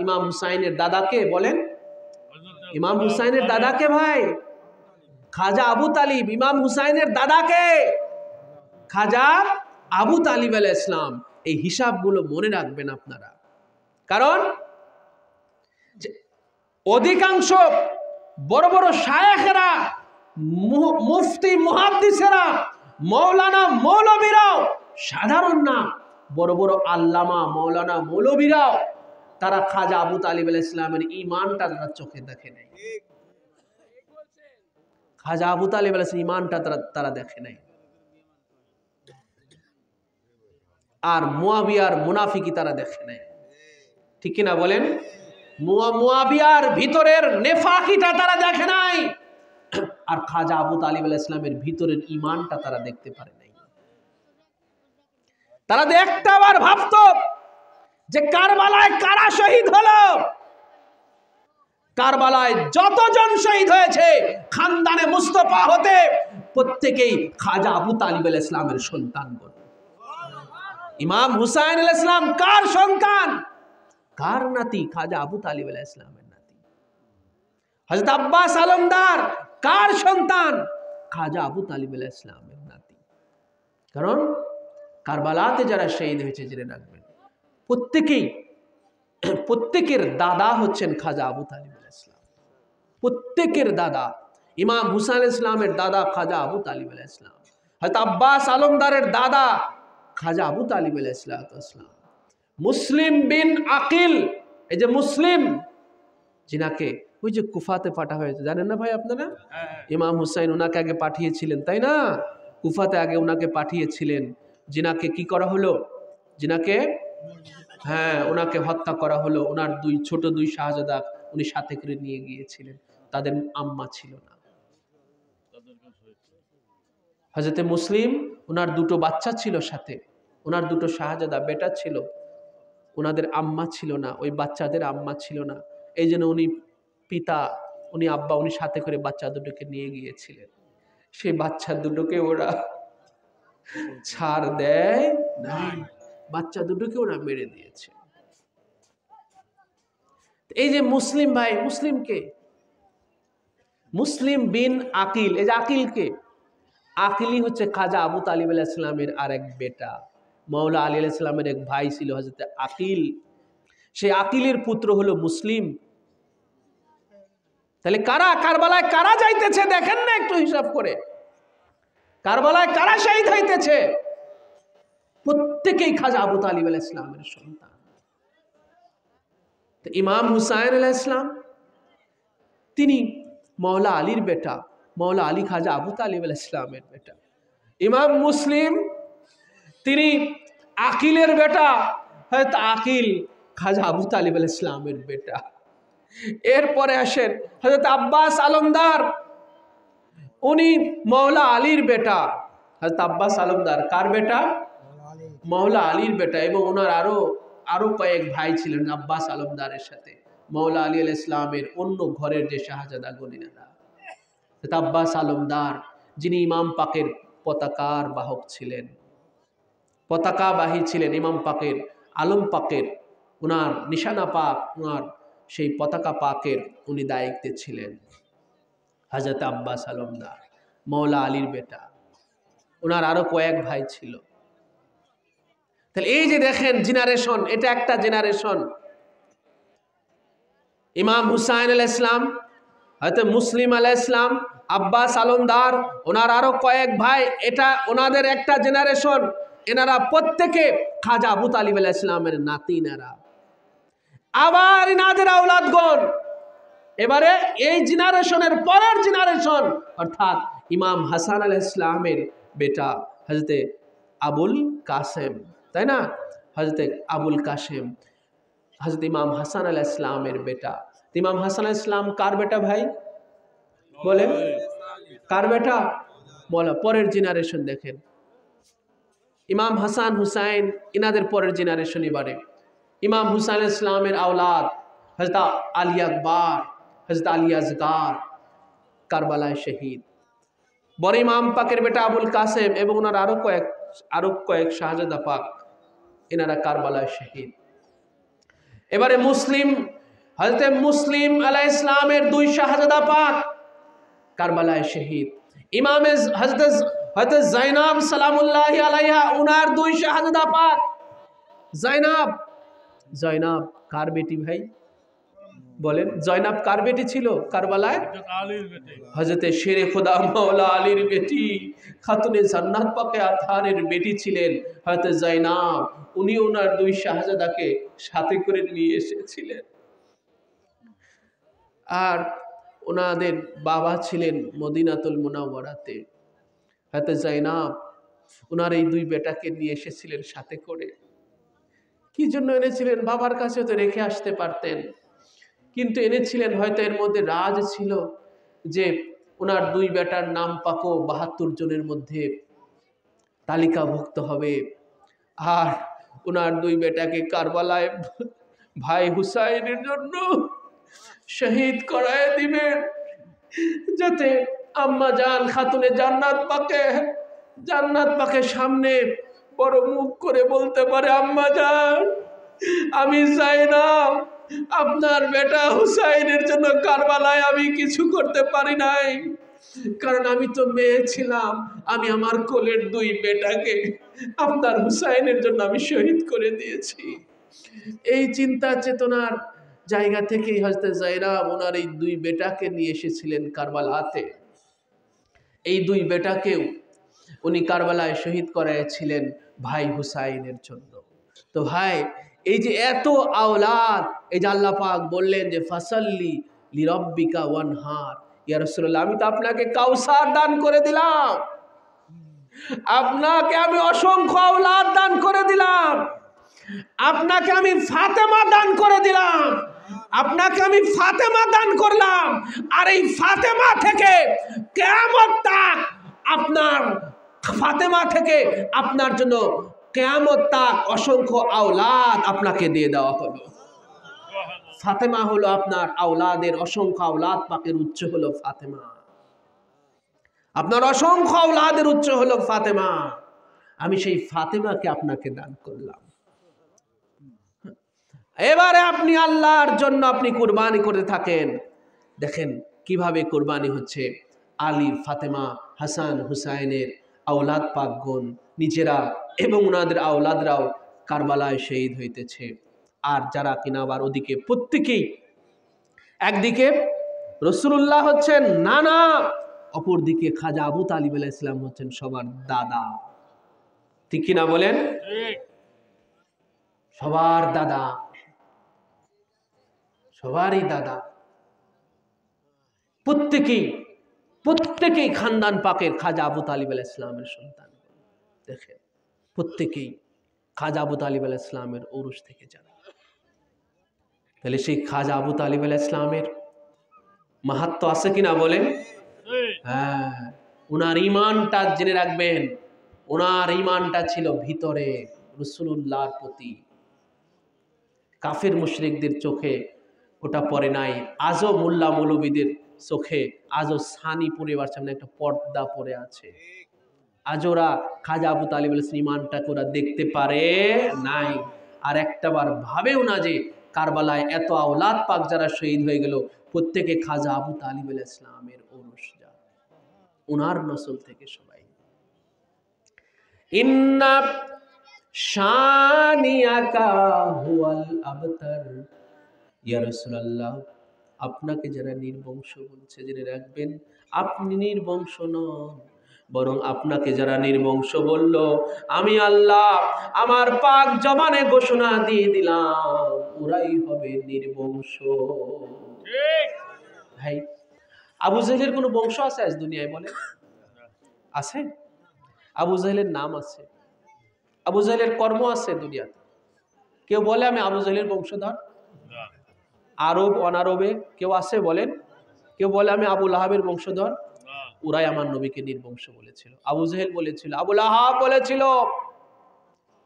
ইমাম হুসাইনের দাদাকে বলেন? ইমাম হুসাইনের দাদাকে ভাই খাজা আবু তালিব, ইমাম হুসাইনের দাদাকে খাজা আবু তালিব আলাইহিস সালাম। এই হিসাবগুলো মনে রাখবেন আপনারা, কারণ অধিকাংশ বড় বড় শায়েখেরা, মুফতি মুহাদ্দিসেরা, মৌলানা মৌলবীরাও, সাধারণ না, বড় বড় আল্লামা মৌলানা মৌলবীরাও তারা খাজা আবু তালিব আলাইহিস সালামের ঈমানটা তারা চোখে দেখে নাই। খাজা আবু তালিব আলাইহিস ঈমানটা তারা দেখে নাই। আর মুয়াবিয়ার মুনাফিকি তারা দেখে নাই। ঠিক কিনা বলেন? মুয়াবিয়ার ভিতরের নেফাকিটা তারা দেখে নাই, আর খাজা আবু তালিব আলাইহিস সালামের ভিতরের ঈমানটা তারা দেখতে পারে নাই। তারা একটা বার ভাবতো যে কারবালায় কারা শহীদ হলো, কারবালায় যতজন শহীদ হয়েছে খানদানে মুস্তাফা হতে প্রত্যেকেই খাজা আবু তালিব আলাইহিস সালামের সন্তানগণ। ইমাম হুসাইন আলাইহিস সালাম কার সন্তান? কার নাতি? খাজা আবু তালিব আলাইহিস সালামের নাতি। হযরত আব্বাস আলমদার কার সন্তান? খাজা আবু তালিব আলাইহিস সালামের নাতি। কারণ কারবালাতে যারা শহীদ হয়েছে জেনে রাখবেন, প্রত্যেকের দাদা হচ্ছেন খাজা আবু তালিব আলাইহিস সালাম। প্রত্যেকের দাদা। ইমাম হুসাইন আলাইহিস সালামের দাদা খাজা আবু তালিব আলাইহিস সালাম। হযরত আব্বাস আলমদারের দাদা খাজা আবু তালিব আলাইহিস সালাম। মুসলিম বিন আকিল, এই যে মুসলিম, যিনাকে ওই যে কুফাতে পাঠা হয়েছে, জানেন না ভাই আপনারা? ইমাম হুসাইন ওনাকে আগে পাঠিয়েছিলেন, তাই না? কুফাতে আগে ওনাকে পাঠিয়েছিলেন, যিনাকে কি করা হলো? যিনাকে ওনাকে হত্যা করা হলো। ওনার ছোট দুই শাহজাদা উনি সাথে করে নিয়ে গিয়েছিলেন, তাদের আম্মা ছিল না। হযরতে মুসলিম, ওনার দুটো বাচ্চা ছিল সাথে, ওনার দুটো শাহজাদা বেটা ছিল, ওনাদের আম্মা ছিল না, ওই বাচ্চাদের আম্মা ছিল না। এই জন্য উনি আব্বা উনি সাথে করে বাচ্চা দুটোকে নিয়ে গিয়েছিলেন। সেই বাচ্চা দুটোকে ওরা ছাড় দেয় না, বাচ্চা দুটোকে ওরা মেরে দিয়েছে। এই যে মুসলিম ভাই, মুসলিমকে মুসলিম বিন আকিল, এই যে আকিলকে, আকিলই হচ্ছে খাজা আবু তালিব আলাইহিস সালামের আরেক বেটা। মাওলা আলী আলাইহিস সালামের এক ভাই ছিল হযরতে আকিল, সেই আকিলের পুত্র হলো মুসলিম। তাহলে কারা কারবালায় কারা যাইতেছে দেখেন না একটু হিসাব করে, কারবালায় কারা শহীদ হইতেছে? প্রত্যেকেই খাজা আবু তালিব আলাইহিস সালামের সন্তান। তো ইমাম হুসাইন আলাইহিস সালাম তিনি মাওলা আলীর বেটা, মাওলা আলী খাজা আবু তালিব আলাইহিস সালামের বেটা। ইমাম মুসলিম তিনি আকিলের বেটা, হয়তো আকিল খাজা আবু তালিব আলাইহিস সালামের বেটা। এরপরে আসেন হযরত আব্বাস আলমদার, উনি মাওলা আলীর বেটা। হযরত আব্বাস আলমদার কার বেটা? মাওলা আলীর বেটা। এবং ওনার আরো কয়েক ভাই ছিলেন আব্বাস আলমদারের সাথে, মাওলা আলী আলাইহিস সালামের অন্য ঘরের যে শাহজাদা গনিনারা। হযরত আব্বাস আলমদার, যিনি ইমাম পাকের পতাকার বাহক ছিলেন, পতাকাবাহী ছিলেন, ইমাম পাকের, আলম পাকের, ওনার নিশানা পাক, ওনার সেই পতাকা পাকের উনি দায়িত্বে ছিলেন। হযরত আব্বাস আলমদার মাওলা আলীর বেটা, ওনার আরো কয়েক ভাই ছিল। তাহলে এই যে দেখেন জেনারেশন, এটা একটা জেনারেশন। ইমাম হুসাইন আলাইহিস সালাম, হযরত মুসলিম আলাইহিস সালাম, আব্বাস আলমদার, ওনার আরো কয়েক ভাই, এটা ওনাদের একটা জেনারেশন। এনারা প্রত্যেকে খাজা আবু তালিব আলাইহিস সালামের নাতিনারা। আবার ইনাদের আওলাদগণ, এবারে এই জেনারেশনের পরের জেনারেশন, অর্থাৎ ইমাম হাসান আলাইহিস সালামের বেটা হযরতে আবুল কাসেম, তাই না? হযরতে আবুল কাসেম, হযরত ইমাম হাসান আলাইহিস সালামের বেটা। ইমাম হাসান আলাইহিস সালাম কার বেটা ভাই? বলেন কার বেটা? বলা পরের জেনারেশন দেখেন, ইমাম হাসান হুসাইন, ইনাদের পরের জেনারেশন। এবারে ইমাম হুসাইন আলাইহিস সালামের আওলাদ হযরত আলী আকবর, হযরত আলী আসগার কারবালায় শহীদ। বড় ইমাম পাকের বেটা আবুল কাসেম এবং ওনার আরো কয়েক শাহজাদা পাক, এনারা কারবালায় শহীদ। এবারে মুসলিম, হযরত মুসলিম আলাইহিস সালামের দুই শাহজাদা পাক কারবালায় শহীদ। ইমাম হযরত জাইনাব সালামুল্লাহি আলাইহা, ওনার দুই শাহজাদা পাক। জয়নাব কার বেটি ভাই? বলেন জয়নাব কার বেটি ছিল কারবালায়? হযরতে শেরে খোদা মাওলা আলীর বেটি, খাতুনে জান্নাত পাকে আথারের বেটি ছিলেন হযরত জয়নাব। উনি ওনার দুই শাহজাদাকে সাথে করে নিয়ে এসেছিলেন। আর ওনাদের বাবা ছিলেন মদিনাতুল মুনাওয়ারাতে। হযরত জয়নাব ওনার এই দুই বেটাকে নিয়ে এসেছিলেন সাথে করে। কি জন্য এনেছিলেন? বাবার কাছে তো রেখে আসতে পারতেন, কিন্তু এনেছিলেন হয়তো এর মধ্যে রাজ ছিল যে ওনার দুই বেটার নাম পাকো ৭২ জনের মধ্যে তালিকাভুক্ত হবে, আর ওনার দুই বেটাকে কারবালায় ভাই হুসাইনের জন্য শহীদ করায় দিবেন, যাতে আম্মা জান খাতুনে জান্নাত পাকে সামনে বড় মুখ করে বলতে পারে, আম্মা জান আমি চাই না আপনার বেটা হুসাইনের জন্য কারবালায় আমি কিছু করতে পারি নাই, কারণ আমি তো মেয়ে ছিলাম, আমি আমার কোলের দুই বেটাকে আপনার হুসাইনের জন্য আমি শহীদ করে দিয়েছি। এই চিন্তা চেতনার জায়গা থেকেই হযরত যায়েনব ওনার এই দুই বেটাকে নিয়ে এসেছিলেন কারবালাতে। এই দুই বেটাকেও উনি কারবালায় শহীদ করাইছিলেন ভাই হুসাইনের জন্য। তো ভাই, এই যে এত আওলাদ, এই যে আল্লাহ পাক বললেন যে ফাসাল্লি লিরাব্বিকা ওয়ানহার, ইয়া রাসূলুল্লাহ আমি তো আপনাকে কাউসার দান করে দিলাম, আপনাকে আমি অসংখ্য আওলাদ দান করে দিলাম, আপনাকে আমি ফাতেমা দান করে দিলাম, আপনাকে আমি ফাতেমা দান করলাম, আর এই ফাতেমা থেকে কিয়ামত তাক আপনার জন্য কিয়ামত তাক অসংখ্য আওলাদ আপনাকে দিয়ে দেওয়া হলো। ফাতেমা হলো আপনার আওলাদের, অসংখ্য আওলাদ পাকের উচ্চ হলো ফাতেমা, আপনার অসংখ্য আওলাদের উচ্চ হলো ফাতেমা, আমি সেই ফাতেমাকে আপনাকে দান করলাম। এবারে আপনি আল্লাহর জন্য আপনি কুরবানি করে থাকেন, দেখেন কিভাবে কুরবানি হচ্ছে। আলী, ফাতেমা, হাসান, হুসাইনের আওলাদ পাকগণ নিজেরা এবং ওনাদের আওলাদরাও কারবালায় শহীদ হইতেছে। আর যারা কিনা আবার ওদিকে প্রত্যেকেই, একদিকে রাসূলুল্লাহ হচ্ছেন নানা, অপরদিকে খাজা আবু তালিব আলাইহিস সালাম হচ্ছেন সবার দাদা। ঠিক কিনা বলেন? সবার দাদা, সবারই দাদা, প্রত্যেকেই খানদান পাকের খাজা আবু তালিব আলাইহিস সালামের সন্তান। দেখেন প্রত্যেকেই খাজা আবু তালিব আলাইহিস সালামের ঔরস থেকে যান। তাহলে সেই খাজা আবু তালিব আলাইহিস সালামের মাহাত্ম্য আছে কিনা বলেন? হ্যাঁ, ওনার ঈমানটা জেনে রাখবেন, ওনার ঈমানটা ছিল ভিতরে রাসূলুল্লাহর প্রতি। কাফের মুশরিকদের চোখে ওটা পড়ে নাই, আজও মোল্লা মৌলবীদের চোখে আজও সানি পরিবার সামনে একটা পর্দা পড়ে আছে। আজ ওরা খাজা আবু তালিব আলাইহিস সালামের ঈমানটাকে ওরা দেখতে পারে নাই। আর একটাবার ভাবেও না যে কারবালায় এত আওলাদ পাক যারা শহীদ হয়ে গেল প্রত্যেকে খাজা আবু তালিব আলাইহিস সালামের ঔরস, ওনার নসল থেকে সবাই। ইন্না শানিয়াকা হুয়াল আবতার, ইয়া রাসূলুল্লাহ আপনাকে যারা নির্বংশ বলছে জেনে রাখবেন আপনি নির্বংশ নন, বরং আপনাকে যারা নির্বংশ বলল আমি আল্লাহ আমার পাক জবানে ঘোষণা দিয়ে দিলাম ওরাই হবে নির্বংশ। ভাই, আবু জাহেলের কোনো বংশ আছে আজ দুনিয়ায়? বলে আছে? আবু জাহেলের নাম আছে, আবু জাহেলের কর্ম আছে দুনিয়াতে। কেউ বলে আমি আবু জাহেলের বংশধর? আরব অনারবে কেউ আছে বলেন? কেউ বলে আমি আবু লাহাবের বংশধর? ওরাই আমার নবীকে নির্বংশ বলেছিল। আবু জাহেল বলেছিল, আবু লাহাব বলেছিল,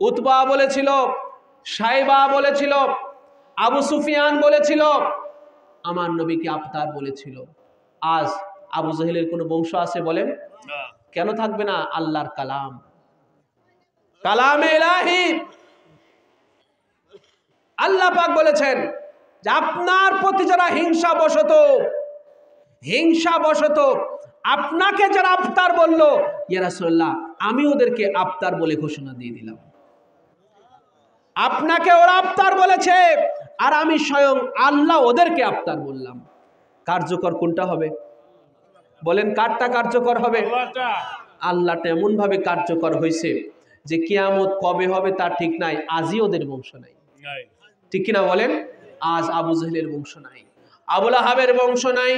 উতবা বলেছিল, সাইবা বলেছিল, আবু সুফিয়ান বলেছিল, আমার নবীকে আফতার বলেছিল। আজ আবু জাহেলের কোনো বংশ আছে বলেন? কেন থাকবে না? আল্লাহর কালাম, কালামে ইলাহি। আল্লাহ পাক বলেছেন যে আপনার প্রতি যারা হিংসাবশত আপনাকে যারা আফতার বলল, ইয়া রাসূলুল্লাহ আমি ওদেরকে আফতার বলে ঘোষণা দিয়ে দিলাম। আপনাকে ওরা আফতার বলেছে আর আমি স্বয়ং আল্লাহ ওদেরকে আফতার বললাম। কার্যকর কোনটা হবে বলেন? কারটা কার্যকর হবে? আল্লাহটা এমন ভাবে কার্যকর হয়েছে যে কিয়ামত কবে হবে তার ঠিক নাই, আজই ওদের বংশ নাই। ঠিক কিনা বলেন? আজ আবু জাহেলের বংশ নাই, আবু লাহাবের বংশ নাই,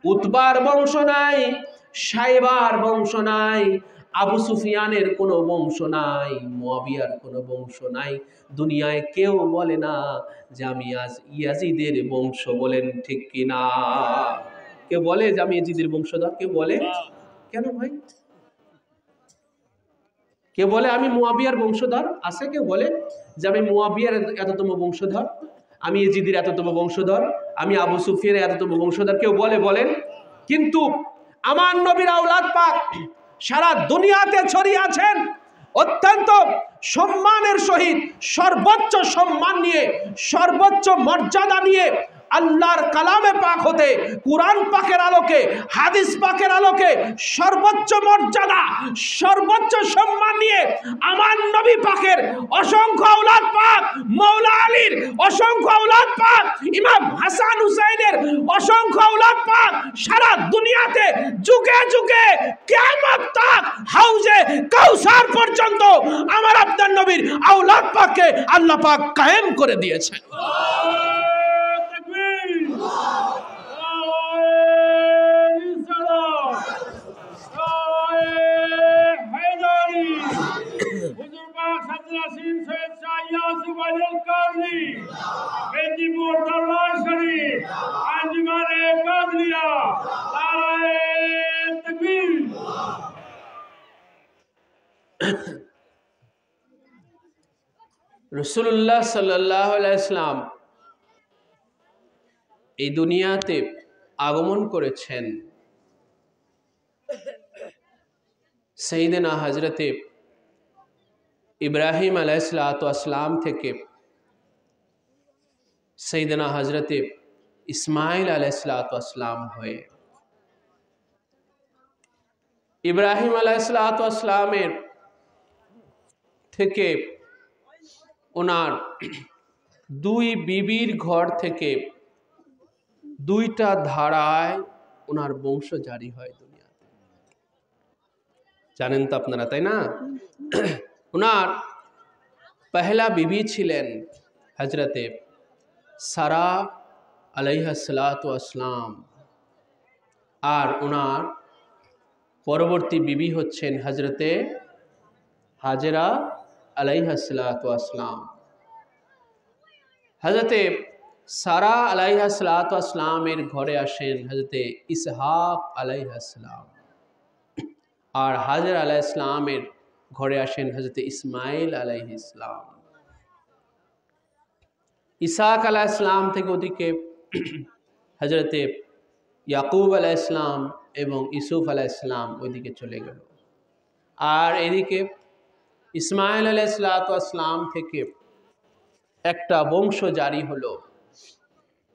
উতবার বংশ নাই, সাইবার বংশ নাই, আবু সুফিয়ানের কোনো বংশ নাই, মুয়াবিয়ার কোনো বংশ নাই। দুনিয়ায় কেউ বলে না যে আমি আজ ইয়াজিদের বংশ, বলেন ঠিক কিনা? কেউ বলে যে আমি ইয়াজিদের বংশধর? কেউ বলে? কেন ভাই? কেউ বলে আমি মুয়াবিয়ার বংশধর? আছে কেউ বলে যে আমি মুয়াবিয়ার এততম বংশধর, আমি ইয়াজিদের এততম বংশধর, আমি আবু সুফিয়ানের এততম বংশধর? কেউ বলে? বলেন। কিন্তু আমার নবীর আওলাদ পাক সারা দুনিয়াতে ছড়িয়ে আছেন অত্যন্ত সম্মানের সহিত, সর্বোচ্চ সম্মান নিয়ে, সর্বোচ্চ মর্যাদা নিয়ে, আল্লাহর কালামে পাক হতে, কুরআন পাকের আলোকে, হাদিস পাকের আলোকে সর্বোচ্চ মর্যাদা, সর্বোচ্চ সম্মান নিয়ে আমার নবী পাকের অসংখ্য আওলাদ পাক, মাওলা আলীর অসংখ্য আওলাদ পাক, ইমাম হাসান হুসাইনের অসংখ্য আওলাদ পাক সারা দুনিয়াতে যুগে যুগে কিয়ামত তাক হাউজে কাউসার পর্যন্ত আমার আপনার নবীর আওলাদ পাককে আল্লাহ পাক কায়েম করে দিয়েছেন। রাসূলুল্লাহ সাল্লাল্লাহু আলাইহি ওয়াসাল্লাম এই দুনিয়াতে আগমন করেছেন সাইয়েদনা হযরতে ইব্রাহিম আলাইহিসসালাতু ওয়াসসালাম থেকে সাইয়েদনা হযরতে ইসমাইল আলাইহিসসালাতু ওয়াসসালাম হয়ে। ইব্রাহিম আলাইহিসসালাতু ওয়াসসালামের থেকে ওনার দুই বিবির ঘর থেকে দুইটা ধারায় ওনার বংশ জারি হয় দুনিয়াতে। জানেন তো আপনারা, তাই না? ওনার পহলা বিবি ছিলেন হজরতে সারা আলাইহিসসালাতু ওয়াসসালাম, আর ওনার পরবর্তী বিবি হচ্ছেন হজরতে হাজেরা আলাইহিসসালাতু ওয়াসসালাম। হজরতে সারা আলাইহিসসালাতু ওয়াসসালামের ঘরে আসেন হজরতে ইসহাক আলাইহিসসালাম, আর হাজের আলাইহিসসালামের ঘরে আসেন হজরতে ইসমাইল আলাইহিসসালাম। ইসহাক আলাইহিসসালাম থেকে ওদিকে হজরতে ইয়াকুব আলাইহিসসালাম এবং ইউসুফ আলাইহিসসালাম ওইদিকে চলে গেল, আর এদিকে ইসমাইল আলাইহিসসালাতু ওয়াসসালাম থেকে একটা বংশ জারি হলো।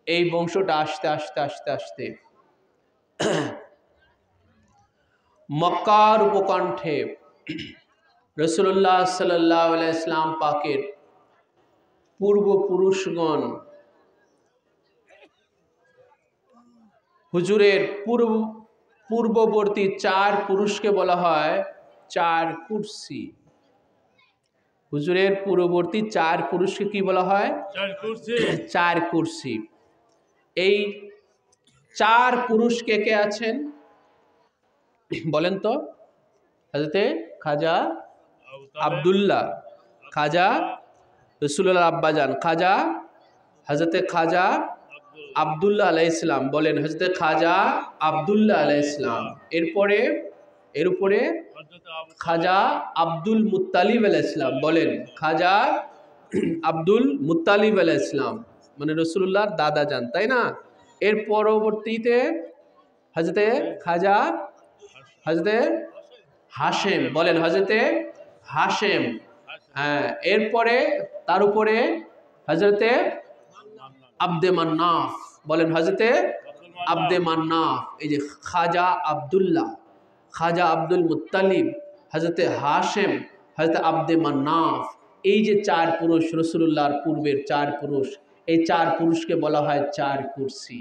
এই বংশটা আস্তে আস্তে আস্তে আস্তে মক্কার উপকণ্ঠে রাসূলুল্লাহ সাল্লাল্লাহু আলাইহি ওয়াসাল্লাম পাকের পূর্বপুরুষগণ, হুজুরের পূর্ববর্তী চার পুরুষকে বলা হয় চার কুরসি। হুজুরের পূর্ববর্তী চার পুরুষকে কি বলা হয়? চার কুরসি। এই চার পুরুষ কে কে আছেন বলেন তো? হযরতে খাজা আব্দুল্লাহ, খাজা রাসূলুল্লাহর আব্বাজান খাজা হযরতে খাজা আব্দুল্লাহ আলাইহিস সালাম, বলেন হযরতে খাজা আব্দুল্লাহ আলাইহিস সালাম। এর উপরে খাজা আব্দুল মুত্তালিব আলাইহিস সালাম, বলেন খাজা আব্দুল মুত্তালিব আলাইহিস সালাম, মানে রাসূলুল্লাহর দাদা যান, তাই না? এর পরবর্তীতে হযরতে খাজা হযরতে হাশেম, বলেন হযরতে হাশেম। হ্যাঁ, এরপরে তার উপরে হযরতে আব্দে মান্নাফ, বলেন হযরতে আব্দে মান্নাফ। এই যে খাজা আব্দুল্লাহ, খাজা আব্দুল মুত্তালিব, হযরতে হাশেম, হযরতে আব্দে মান্নাফ, এই যে চার পুরুষ রাসূলুল্লাহর পূর্বের চার পুরুষ, এই চার পুরুষকে বলা হয় চার কুরসি।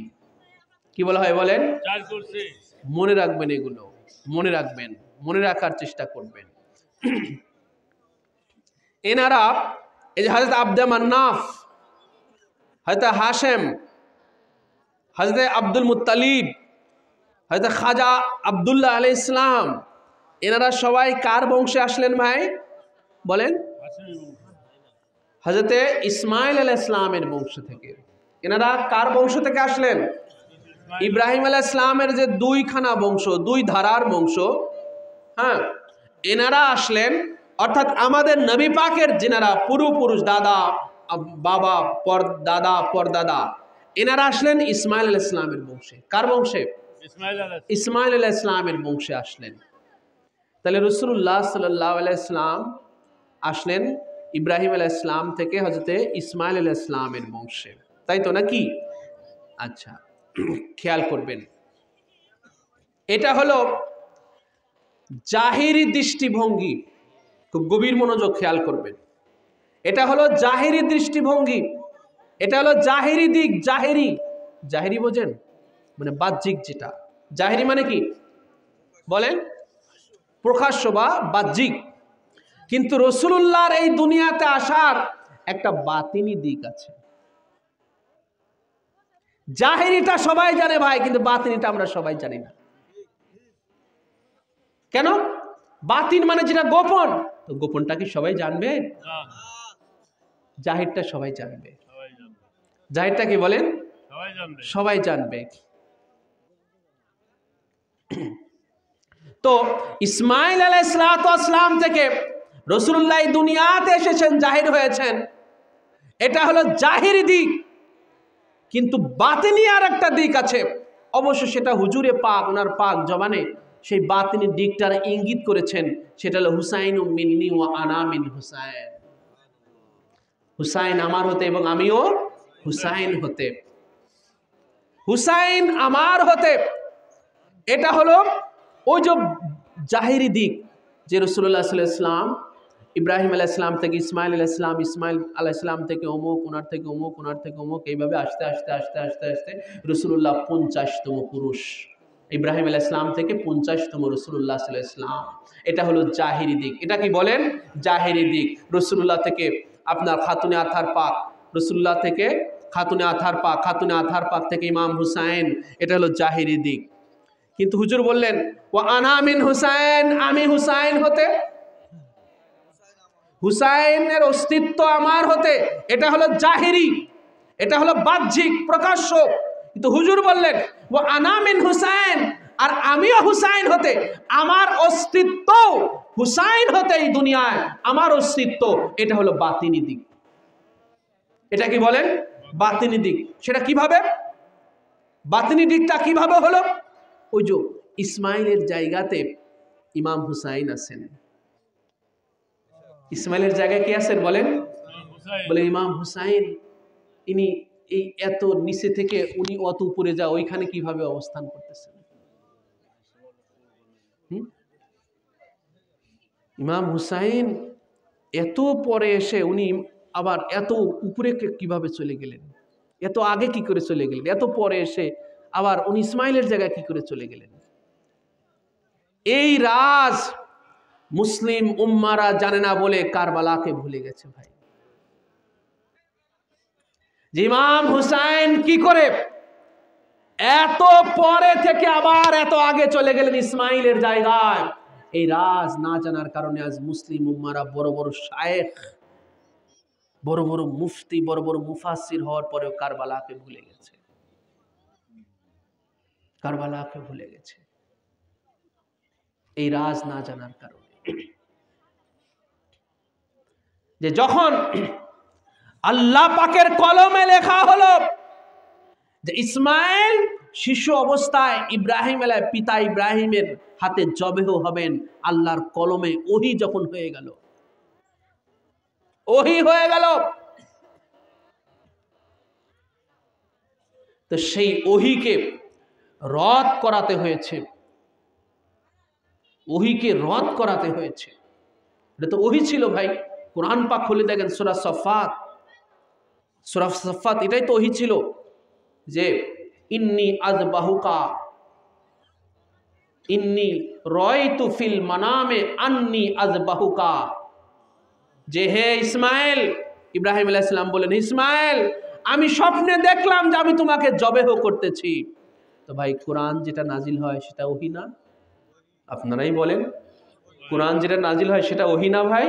কি বলা হয় বলেন? চার কুরসি। মনে রাখবেন, এগুলো মনে রাখবেন, মনে রাখার চেষ্টা করবেন। এনারা এই যে হযরত আব্দে মান্নাফ, হযরত হাশেম, হযরত আব্দুল মুত্তালিব, হযরত খাজা আব্দুল্লাহ আলাইহিস সালাম, এনারা সবাই কার বংশে আসলেন ভাই বলেন? হযরতে ইসমাইল আলাইহিস সালামের বংশ থেকে। এনারা কার বংশ থেকে আসলেন? ইব্রাহিম আলাইহিস সালামের যে দুইখানা বংশ, দুই ধারার বংশ, হ্যাঁ, এনারা আসলেন। অর্থাৎ আমাদের নবী পাকের যেনারা পূর্বপুরুষ, দাদা বাবা দাদা পরদাদা, এনারা আসলেন ইসমাইল আলাইহিস সালামের বংশে। কার বংশে? ইসমাইল আলাইহিস সালামের বংশে আসলেন। তাহলে রাসূলুল্লাহ সাল্লাল্লাহু আলাইহি সাল্লাম আসলেন ইব্রাহিম আলাইহিস সালাম থেকে হযরতে ইসমাইল আলাইহিস সালামের বংশে, তাই তো নাকি? আচ্ছা, খেয়াল করবেন, এটা হলো জাহিরি দৃষ্টিভঙ্গি। খুব গভীর মনোযোগ খেয়াল করবেন। এটা হলো জাহিরি দৃষ্টিভঙ্গি, এটা হলো জাহিরি দিক। জাহিরি, জাহিরি বোঝেন? মানে বাহ্যিক যেটা। জাহিরি মানে কি বলেন? প্রকাশ্য বা বাহ্যিক। কিন্তু রাসূলুল্লাহর এই দুনিয়াতে আসার একটা বাতিনি দিক আছে। জাহিরিটা সবাই জানে ভাই, কিন্তু বাতিনিটা আমরা সবাই জানি না। কেন? বাতিন মানে যেটা গোপন, তো গোপনটা কি সবাই জানবে? জাহিরটা সবাই জানবে। জাহিরটা কি বলেন? সবাই জানবে। তো ইসমাইল আলাইহিস সালাম থেকে রাসূলুল্লাহ দুনিয়াতে এসেছেন, জাহির হয়েছেন, এটা হলো জাহিরি দিক। কিন্তু বাতিনি আর একটা দিক আছে, অবশ্য সেটা হুজুরে পাক ওনার পাক জবানে সেই বাতিনি দিকটার ইঙ্গিত করেছেন। সেটা হলো হুসাইন মিন্নি ওয়া আনা মিন হুসাইন। হুসাইন আমার হতে এবং আমিও হুসাইন হতে। হুসাইন আমার হতে, এটা হলো ওই যে জাহিরি দিক, যে রাসূলুল্লাহ সাল্লাল্লাহু আলাইহি ওয়াসাল্লাম ইব্রাহিম আলাইহিস সালাম থেকে ইসমাইল আলাইহিস সালাম, ইসমাইল আলাইহিস সালাম থেকে অমুক, ওনার থেকে অমুক, ওনার থেকে অমুক, এইভাবে আস্তে আস্তে আস্তে আস্তে আস্তে রাসূলুল্লাহ 50তম পুরুষ। ইব্রাহিম আলাইহিস সালাম থেকে 50তম রাসূলুল্লাহ সাল্লাল্লাহু আলাইহি ওয়াসাল্লাম। এটা হলো জাহিরি দিক। এটা কি বলেন? জাহিরি দিক। রাসূলুল্লাহ থেকে আপনার খাতুনে আথার পাক, রাসূলুল্লাহ থেকে খাতুনে আথার পাক, খাতুনে আথার পাক থেকে ইমাম হুসাইন, এটা হলো জাহিরি দিক। কিন্তু হুজুর বললেন ওয়া আনা মিন হুসাইন, আমি হুসাইন হতে, হুসাইনের অস্তিত্ব আমার হতে, এটা হলো জাহিরি, এটা হলো বাহ্যিক প্রকাশ্য। কিন্তু হুজুর বললেন ওয়া আনা মিন হুসাইন, আর আমিও হুসাইন হতে, আমার অস্তিত্ব হুসাইন হতে এই দুনিয়ায়, আমার অস্তিত্ব, এটা হলো বাতিনি দিক। এটা কি বলেন? বাতিনি দিক। সেটা কিভাবে? বাতিনি দিকটা কিভাবে হলো? ওই যে ইসমাইলের জায়গাতে ইমাম হুসাইন আছেন। ইসমাইলের জায়গায় কে আছেন বলেন? বলে ইমাম হুসাইন। ইনি এই এত নিচে থেকে উনি অত উপরে যা, ওইখানে কিভাবে অবস্থান করতেছেন? ইমাম হুসাইন এত পরে এসে উনি আবার এত উপরে কিভাবে চলে গেলেন? এত আগে কি করে চলে গেলেন? এত পরে এসে আবার উনি ইসমাইলের জায়গায় কি করে চলে গেলেন? এই রাজ মুসলিম উম্মারা জানে না বলে কারবালাকে ভুলে গেছে ভাই। যে ইমাম হুসাইন কি করে এত পরে থেকে আবার এত আগে চলে গেলেন ইসমাইলের জায়গায়, এই রাজ না জানার কারণে আজ মুসলিম উম্মারা বড় বড় শায়েখ, বড় বড় মুফতি, বড় বড় মুফাসসির হওয়ার পরেও কারবালাকে ভুলে গেছে। কারবালাকে ভুলে গেছে এই রাজ না জানার কারণে। যে যখন আল্লাহ পাকের কলমে লেখা হলো যে ইসমাইল শিশু অবস্থায় পিতা ইব্রাহিমের হাতে জবেহ হবেন, আল্লাহর কলমে ওহী যখন হয়ে গেল, ওহী হয়ে গেল, তো সেই ওহীকে রদ করাতে হয়েছে, ওহীকে রদ করাতে হয়েছে। এটা তো ওহী ছিল ভাই। কোরআন পাক খুলে দেখেন সূরা সাফফাত, সূরা সাফফাত, এটাই তো ওহী ছিল যে ইন্নী আযবাহুকা ইন্নী রায়তু ফিল মানামে আন্নী আযবাহুকা, যে হে ইসমাইল, ইব্রাহিম আলাইহিস সালাম বলেন ইসমাইল আমি স্বপ্নে দেখলাম যে আমি তোমাকে জবেহ করতেছি। তো ভাই কোরআন যেটা নাজিল হয় সেটা ওহী না? আপনারাই বলেন। কোরআন যেটা নাজিল হয় সেটা ওহী না ভাই?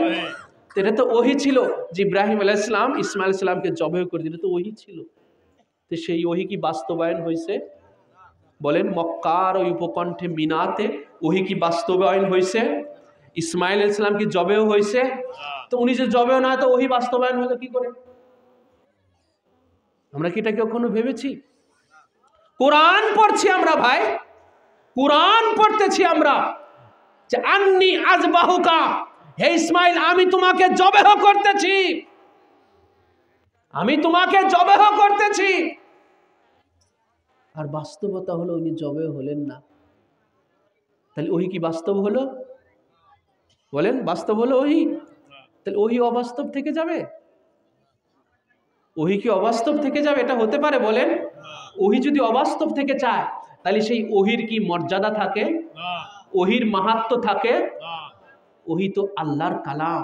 তো এটা তো ওহী ছিল যে ইব্রাহিম আলাইহিস সালাম ইসমাইল আলাইহিস সালামকে জবাই করে দিল, তো ওহী ছিল। তো সেই ওহী কি বাস্তবায়ন হয়েছে? বলেন, মক্কার ওই উপকণ্ঠে মিনাতে ওহী কি বাস্তবায়ন হয়েছে? ইসমাইল আলাইহিস সালাম কি জবেও হয়েছে? তো উনি যে জবেও না, তো ওহী বাস্তবায়ন হলো কি করে? আমরা কি এটা কখনো ভেবেছি? কোরআন পড়ছি আমরা ভাই, কোরআন পড়তেছি আমরা যে আন্নি আযবাহুকা, হে ইসমাইল আমি তোমাকে জবেহ করতেছি, আমি তোমাকে জবেহ করতেছি। আর বাস্তবতা হলো উনি জবেহ হলেন না। তাহলে ওহী কি বাস্তব হলো? বলেন, বাস্তব হলো ওহী? তাহলে ওহী অবাস্তব থেকে যাবে? ওহী কি অবাস্তব থেকে যাবে? এটা হতে পারে? বলেন, ওহী যদি অবাস্তব থেকে চায় তাহলে সেই ওহীর কি মর্যাদা থাকে? ওহীর মাহাত্ম্য থাকে? ওহী তো আল্লাহর কালাম,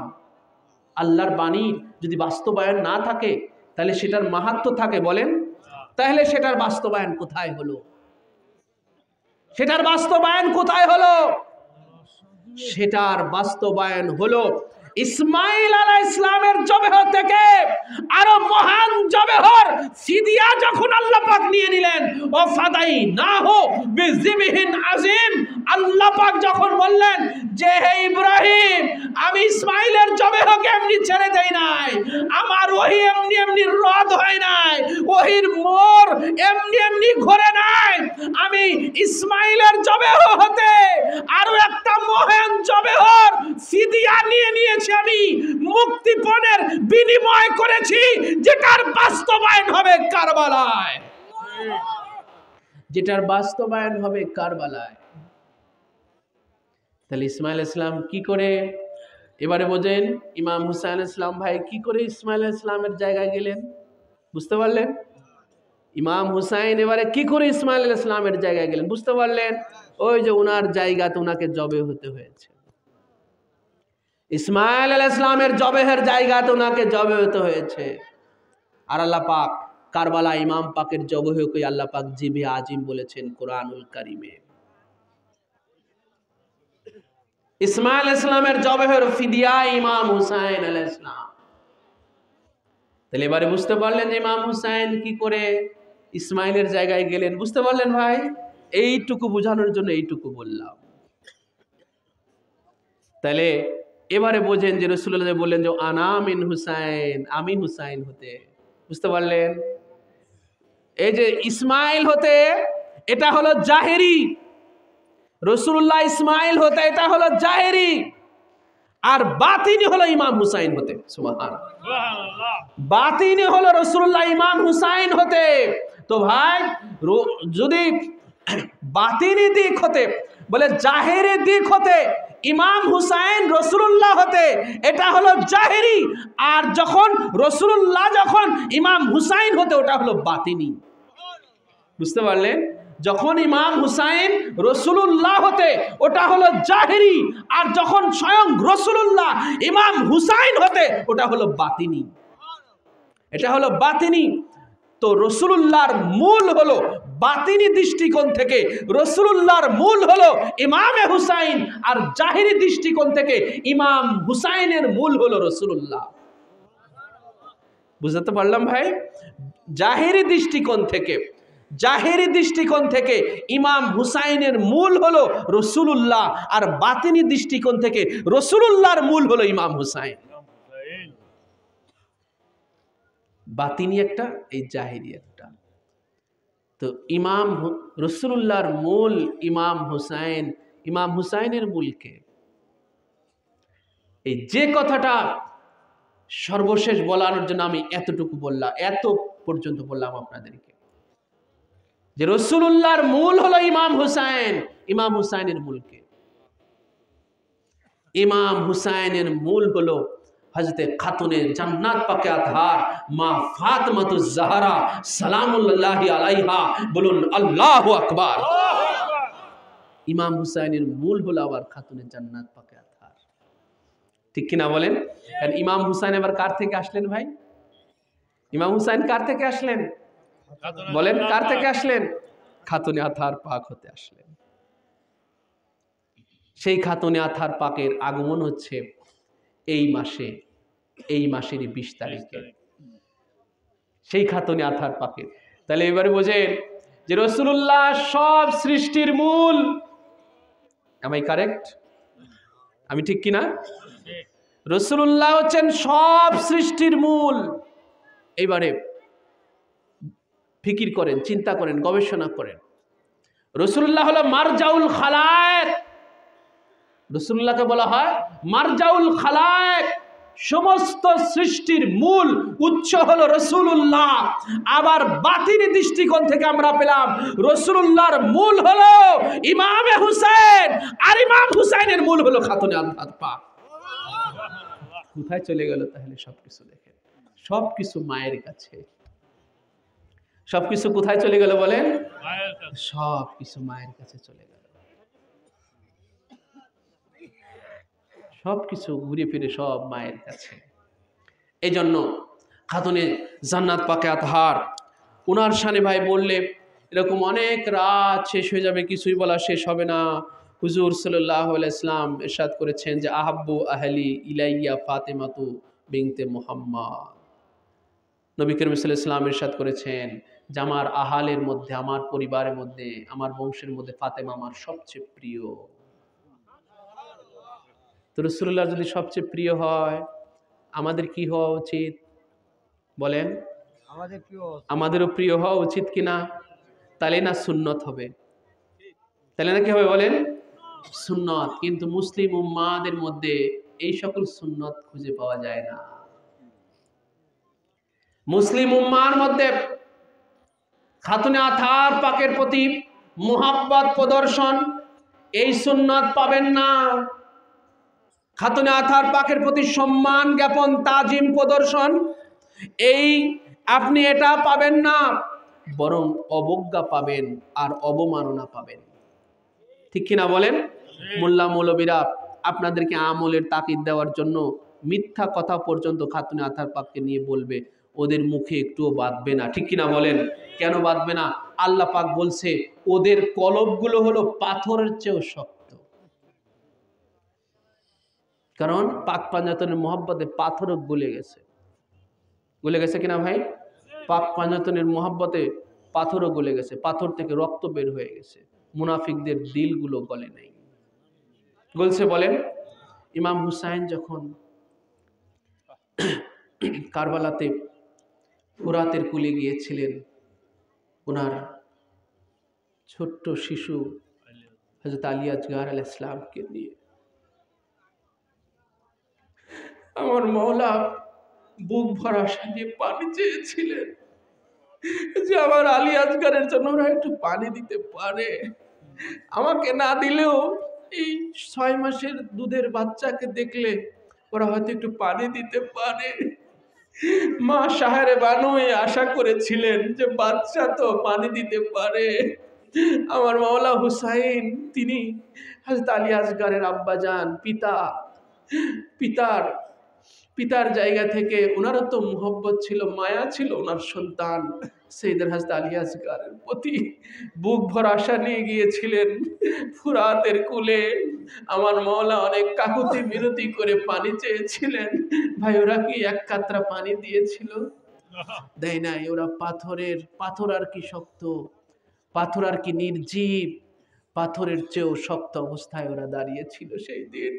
আল্লাহর বাণী, যদি বাস্তবায়ন না থাকে তাহলে সেটার মাহাত্ম্য থাকে? বলেন, তাহলে সেটার বাস্তবায়ন কোথায় হলো? সেটার বাস্তবায়ন কোথায় হলো? সেটার বাস্তবায়ন হলো ইসমাইল আলাইহিস সালামের জবেহ থেকে আরো মহান জবেহর ফিদিয়া যখন আল্লাহ পাক নিয়ে নিলেন, ও ফাদাইনাহু বিযিবহিন আযীম, আল্লাহ পাক যখন বললেন যে হে ইব্রাহিম আমি ইসমাইলের জবেহকে এমনি ছেড়ে দেই নাই, আমার ওহী এমনি এমনি রদ হয় নাই, ওহীর মোর এমনি এমনি ঘোরে নাই, আমি ইসমাইলের জবেহ হতে আরো একটা মহান জবেহর ফিদিয়া নিয়ে নিয়েছি, আমি মুক্তিপণের বিনিময় করেছি, যেটার বাস্তবায়ন হবে কারবালায়, যেটার বাস্তবায়ন হবে কারবালায়। তাহলে ইসমাইল আলাইহিস সালাম কি করে, এবারে বোঝেন ইমাম হুসাইন আলাইহিস সালাম ভাই কি করে ইসমাইল আলাইহিস সালামের জায়গায় গেলেন? বুঝতে পারলেন? ইমাম হুসাইন এবারে কি করে ইসমাইল আলাইহিস সালামের জায়গায় গেলেন? বুঝতে পারলেন? ওই যে ওনার জায়গাতে ওনাকে জবে হতে হয়েছে, ইসমাইল আলাইহিস সালামের জবেহের জায়গাতে ওনাকে জবে হতে হয়েছে। আর আল্লাহ পাক কারবালা ইমাম পাকের জবেহকে আল্লাহ পাক জিবে আজিম বলেছেন কোরআনুল কারীমে। ইসমাইল আলাইহিস সালামের জবেহের ফিদিয়া ইমাম হুসাইন আলাইহিস সালাম। তাহলে এবারে বুঝতে পারলেন যে ইমাম হুসাইন কি করে ইসমাইলের জায়গায় গেলেন? বুঝতে পারলেন ভাই? এইটুকু বোঝানোর জন্য এইটুকু বললাম। তাহলে এবারে বোঝেন যে রাসূলুল্লাহ বললেন যে আনা মিন হুসাইন, আমি হুসাইন হতে। বুঝতে পারলেন? এই যে ইসমাইল হতে এটা হলো জাহেরি, রাসূলুল্লাহ ইসমাইল হতে এটা হলো জাহেরি, আর বাতিনি হলো ইমাম হুসাইন হতে। সুবহানাল্লাহ। বাতিনি হলো রাসূলুল্লাহ ইমাম হুসাইন হতে। তো ভাই যদি বাতিনি দিক হতে বলে জাহেরি দিক হতে ইমাম হুসাইন রাসূলুল্লাহ হতে এটা হলো জাহেরি, আর যখন রাসূলুল্লাহ যখন ইমাম হুসাইন হতে ওটা হলো বাতিনি। বুঝতে পারলেন? যখন ইমাম হুসাইন রাসূলুল্লাহ হতে ওটা হলো জাহেরি, আর যখন স্বয়ং রাসূলুল্লাহ ইমাম হুসাইন হতে ওটা হলো বাতিনি। এটা হলো বাতিনি। তো রাসূলুল্লাহর মূল হলো বাতিনি দৃষ্টিকোণ থেকে রাসূলুল্লাহর মূল হলো ইমামে হুসাইন, আর জাহেরি দৃষ্টিকোণ থেকে ইমাম হুসাইনের মূল হলো রাসূলুল্লাহ। বুঝতে পারলাম ভাই? জাহেরি দৃষ্টিকোণ থেকে ইমাম হুসাইনের মূল হলো রাসূলুল্লাহ, আর বাতিনি দৃষ্টিকোণ থেকে রাসূলুল্লাহর মূল হলো ইমাম হুসাইন। বাতিনি একটা, এই জাহেরি একটা। তো ইমাম রাসূলুল্লাহর মূল ইমাম হুসাইন, ইমাম হুসাইনের মূলকে এই যে কথাটা সর্বশেষ বলানোর জন্য আমি এতটুকু বললাম, এত পর্যন্ত বললাম আপনাদেরকে যে রাসূলুল্লাহর মূল হলো ইমাম হুসাইন, ইমাম হুসাইনের মূলকে, ইমাম হুসাইনের মূল হলো হযরতে খাতুনে জান্নাত পাকে আতহার মা ফাতেমাতুজ জাহরা সালামুল্লাহি আলাইহা। বলুন আল্লাহু আকবার। ইমাম হুসাইনের মূল হলো আবার খাতুনে জান্নাত পাকে আতহার। ঠিক কিনা বলেন? কারণ ইমাম হুসাইন আবার কার থেকে আসলেন ভাই? ইমাম হুসাইন কার থেকে আসলেন? বলেন, কার থেকে আসলেন? খাতুনে আতহার পাক হতে আসলেন। সেই খাতুনে আথার পাকের আগমন হচ্ছে এই মাসেরই 20 তারিখে, সেই খাতুনে আথার পাকের। তাহলে এবারে বোঝেন যে রাসূলুল্লাহ সব সৃষ্টির মূল। am I correct? আমি ঠিক কিনা? রাসূলুল্লাহ হচ্ছেন সব সৃষ্টির মূল। এইবারে ফিকির করেন, চিন্তা করেন, গবেষণা করেন। রাসূলুল্লাহ হলো মারজাউল খালায়েক। রাসূলুল্লাহকে বলা হয় মারজাউল খালায়েক, সমস্ত সৃষ্টির মূল উৎস হলো রাসূলুল্লাহ। আবার বাতিনি দৃষ্টিকোণ থেকে আমরা পেলাম রাসূলুল্লাহর মূল হলো ইমামে হুসাইন, আর ইমাম হুসাইনের মূল হলো খাতুনে আথার পাক। কোথায় চলে গেল তাহলে সবকিছু? দেখেন, সবকিছু মায়ের কাছে। সবকিছু কোথায় চলে গেল বলেন? সবকিছু মায়ের কাছে চলে গেল। সবকিছু ঘুরে ফিরে সব মায়ের কাছে। এই জন্য খাতুনে জান্নাত পাকে আতহার, উনার শানে ভাই বললে এরকম অনেক রাত শেষ হয়ে যাবে, কিছুই বলা শেষ হবে না। হুজুর সাল্লাল্লাহু আলাইহি ওয়াসাল্লাম ইরশাদ করেছেন যে আহাব্বু আহলি ইলাইয়া ফাতেমাতু বিনতে মুহাম্মদ। নবী করিম সাল্লাল্লাহু আলাইহি ওয়াসাল্লাম ইরশাদ করেছেন যে আমার আহালের মধ্যে, আমার পরিবারের মধ্যে, আমার বংশের মধ্যে ফাতেমা আমার সবচেয়ে প্রিয়। তো রাসূলুল্লাহ যদি সবচেয়ে প্রিয় হয়, আমাদের কি হওয়া উচিত বলেন? আমাদেরও প্রিয় হওয়া উচিত কিনা? তাহলে না সুন্নত হবে, তাহলে না কি হবে বলেন? সুন্নত। কিন্তু মুসলিম উম্মাদের মধ্যে এই সকল সুন্নত খুঁজে পাওয়া যায় না। মুসলিম উম্মার মধ্যে খাতুনে আথার পাকের প্রতি মুহাব্বত প্রদর্শন, এই সুন্নত পাবেন না। খাতুনে আথার পাকের প্রতি সম্মান জ্ঞাপন, তাজিম প্রদর্শন, এই আপনি এটা পাবেন না। বরং অবজ্ঞা পাবেন আর অবমাননা পাবেন। ঠিক কিনা বলেন? মোল্লা মৌলবীরা আপনাদেরকে আমলের তাকিদ দেওয়ার জন্য মিথ্যা কথা পর্যন্ত খাতুনে আথার পাককে নিয়ে বলবে, ওদের মুখে একটুও বাঁধবে না। ঠিক কিনা বলেন? কেন বাঁধবে না? আল্লাহ পাক বলছে ওদের কলবগুলো হলো পাথরের চেয়েও শক্ত। কারণ পাক পাঞ্জাতনের মহব্বতে পাথরও গলে গেছে। গলে গেছে কিনা ভাই? পাক পাঞ্জাতনের মহব্বতে পাথরও গলে গেছে, পাথর থেকে রক্ত বের হয়ে গেছে। মুনাফিকদের দিলগুলো গলে নাই, গলছে বলেন? ইমাম হুসাইন যখন কারবালাতে ফুরাতের কুলে গিয়েছিলেন, ওনার ছোট্ট শিশু হযরত আলী আসগর আলাইহিস সালামকে নিয়ে, আমার মওলা বুক ভরা আশা নিয়ে পানি চেয়েছিলেন যে আমার আলী আসগরের জন্য ওরা একটু পানি দিতে পারে। আমাকে না দিলেও এই 6 মাসের দুধের বাচ্চাকে দেখলে ওরা হয়তো একটু পানি দিতে পারে। মা শাহরে বানু আশা করেছিলেন যে বাচ্চা তো পানি দিতে পারে। আমার মাওলা হুসাইন, তিনি হযরত আলী আসগরের আব্বাজান, পিতার জায়গা থেকে ওনারও তো মুহব্বত ছিল, মায়া ছিল ওনার সন্তান সৈয়দ হযরত আলী আসগরের প্রতি। বুক ভরা আশা নিয়ে গিয়েছিলেন ফুরাতের কুলে। আমার মাওলা অনেক কাকুতি মিনতি করে পানি চেয়েছিলেন। ভাই ওরা কি এক কাতরা পানি দিয়েছিল? দেয় নাই। ওরা পাথর আর কি শক্ত, পাথর আর কি নির্জীব, পাথরের চেয়েও শক্ত অবস্থায় ওরা দাঁড়িয়েছিল সেই দিন।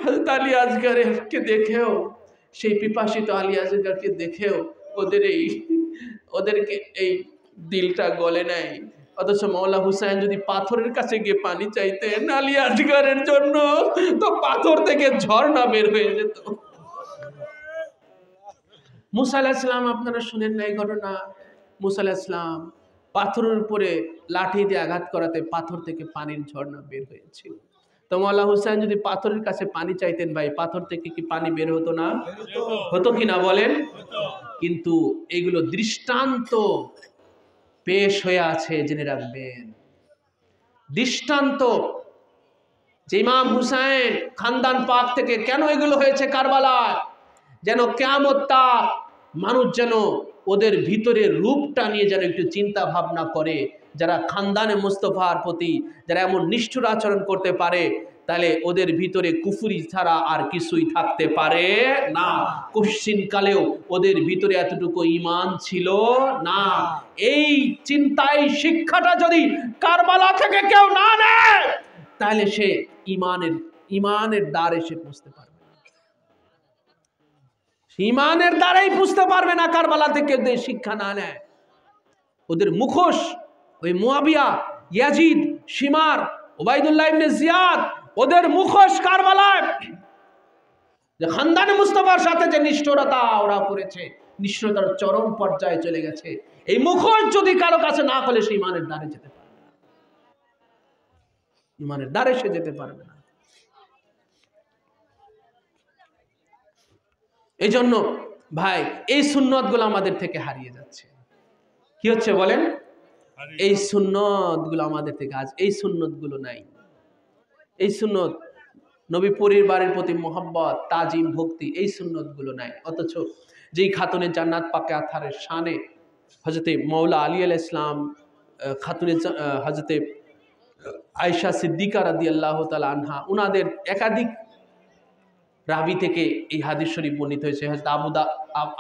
হযরত আলী আসগরকে দেখেও, সেই পিপাসিত আলী আসগরকে দেখেও ওদেরকে এই দিলটা গলে নাই। অথচ মাওলা হুসাইন যদি পাথরের কাছে গিয়ে পানি চাইতেন আলী আসগরের জন্য, তো পাথর থেকে ঝর্ণা বের হয়ে যেত। মুসা আলাইহিস সালাম, আপনারা শুনেন না এই ঘটনা? মুসা আলাইহিস সালাম পাথরের উপরে লাঠি দিয়ে আঘাত করাতে পাথর থেকে পানির ঝর্ণা বের হয়েছিল। তো মাওলা হুসাইন যদি পাথরের কাছে পানি চাইতেন, ভাই পাথর থেকে কি পানি বের হতো না? হতো কিনা বলেন? কিন্তু এগুলো দৃষ্টান্ত পেশ হয়ে আছে, জেনে রাখবেন। দৃষ্টান্ত যে ইমাম হুসাইন খানদান পাক থেকে কেন এগুলো হয়েছে কারবালায়, যেন কিয়ামত তাক মানুষ যেন ওদের ভিতরে রূপটা নিয়ে যেন একটু চিন্তা ভাবনা করে। যারা খানদানে মুস্তফার প্রতি যারা এমন নিষ্ঠুর আচরণ করতে পারে, তাহলে ওদের ভিতরে কুফরি ছাড়া আর কিছুই থাকতে পারে না। কোশ্চিন কালেও ওদের ভিতরে এতটুকু ঈমান ছিল না। এই চিন্তায় শিক্ষাটা যদি কারবালা থেকে কেউ না নেয়, তাহলে সে ঈমানের দ্বারে সে বুঝতে পারবে না। ঈমানের দ্বারাই বুঝতে পারবে না কারবালা থেকে যদি শিক্ষা না নেয়। ওদের মুখোশ, ওই মুয়াবিয়া, ইয়াজিদ, শিমার, ওবাইদুল্লাহ ইবনে জিয়াদ, ওদের মুখোশ কারবালায় যে খানদানে মুস্তাফার সাথে যে নিষ্ঠুরতা ওরা করেছে, নিষ্ঠুরতার চরম পর্যায়ে চলে গেছে। এই মুখোশ যদি কারো কাছে না হলে সে ঈমানের দ্বারে যেতে পারবে না। ঈমানের দ্বারে সে যেতে পারবে না। এই জন্য ভাই এই সুন্নতগুলো আমাদের থেকে হারিয়ে যাচ্ছে। কি হচ্ছে বলেন? এই সুন্নতগুলো আমাদের থেকে আজ এই সুন্নতগুলো নাই। এই সুন্নত নবী পরিবারের প্রতি মোহাব্বত, তাজিম, ভক্তি, এই সুন্নতগুলো নাই। অথচ যেই খাতুনে জান্নাত পাকে আথারের শানে হযরতে মাওলা আলী আলাইহিস সালাম, খাতুনে হযরতে আয়েশা সিদ্দিকা রাদিয়াল্লাহু তাআলা আনহা, উনাদের একাধিক রাবি থেকে এই হাদিস শরীফ বর্ণিত হয়েছে। হযরত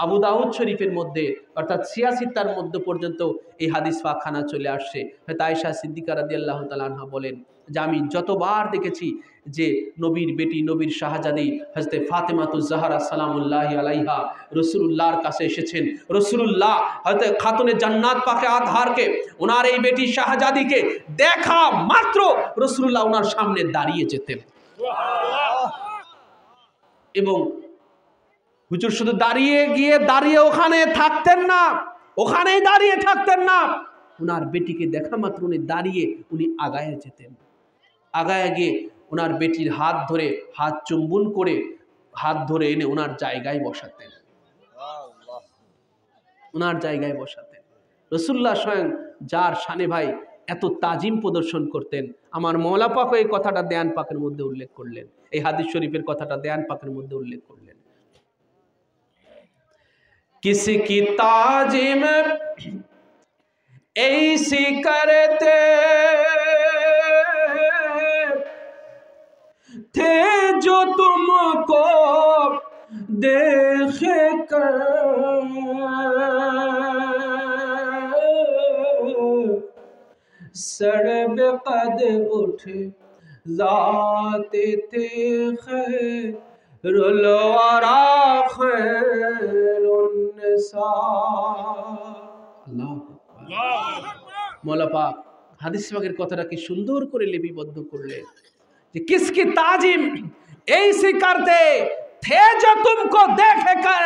আবু দাউদ শরীফের মধ্যে অর্থাৎ ৮৬ তার মধ্যে পর্যন্ত এই হাদিস পাকখানা চলে আসছে। হযরত আয়েশা সিদ্দিকা রাদিয়াল্লাহু তাআলা আনহা বলেন যে আমি যতবার দেখেছি যে নবীর বেটি, নবীর শাহজাদি হযরতে ফাতেমাতুজ জাহরা সালামুল্লাহি আলাইহা রাসূলুল্লাহর কাছে এসেছেন। রাসূলুল্লাহ হযরতে খাতুনে জান্নাত পাকে আতহারকে, ওনার এই বেটি শাহজাদিকে দেখা মাত্র রাসূলুল্লাহ ওনার সামনে দাঁড়িয়ে যেতেন। এবং হুজুর শুধু দাঁড়িয়ে ওখানে থাকতেন না, ওখানেই দাঁড়িয়ে থাকতেন না, ওনার বেটিকে দেখা মাত্র উনি আগায় যেতেন। আগায় গিয়ে ওনার বেটির হাত ধরে, হাত চুম্বন করে, হাত ধরে এনে ওনার জায়গায় বসাতেন। ওনার জায়গায় বসাতেন রাসূলুল্লাহ স্বয়ং, যার শানে ভাই এত তাজিম প্রদর্শন করতেন। আমার মওলা পাক এই কথাটা দেয়ান পাকের মধ্যে উল্লেখ করলেন, এই হাদিস শরীফের কথাটা দেয়ান পাকের মধ্যে উল্লেখ করলেন। किसी की ताजिम ऐसी करते थे जो तुमको देख कर सर बेकद उठ जाते थे खैरुल वरा खैरुन्निसा। আল্লাহু আকবার। মওলা পাক হাদিস পাকের কথাটা কি সুন্দর করে লিপিবদ্ধ করলেন যে কিসকি তাজিম ऐसी करते थे जो तुमको देख कर,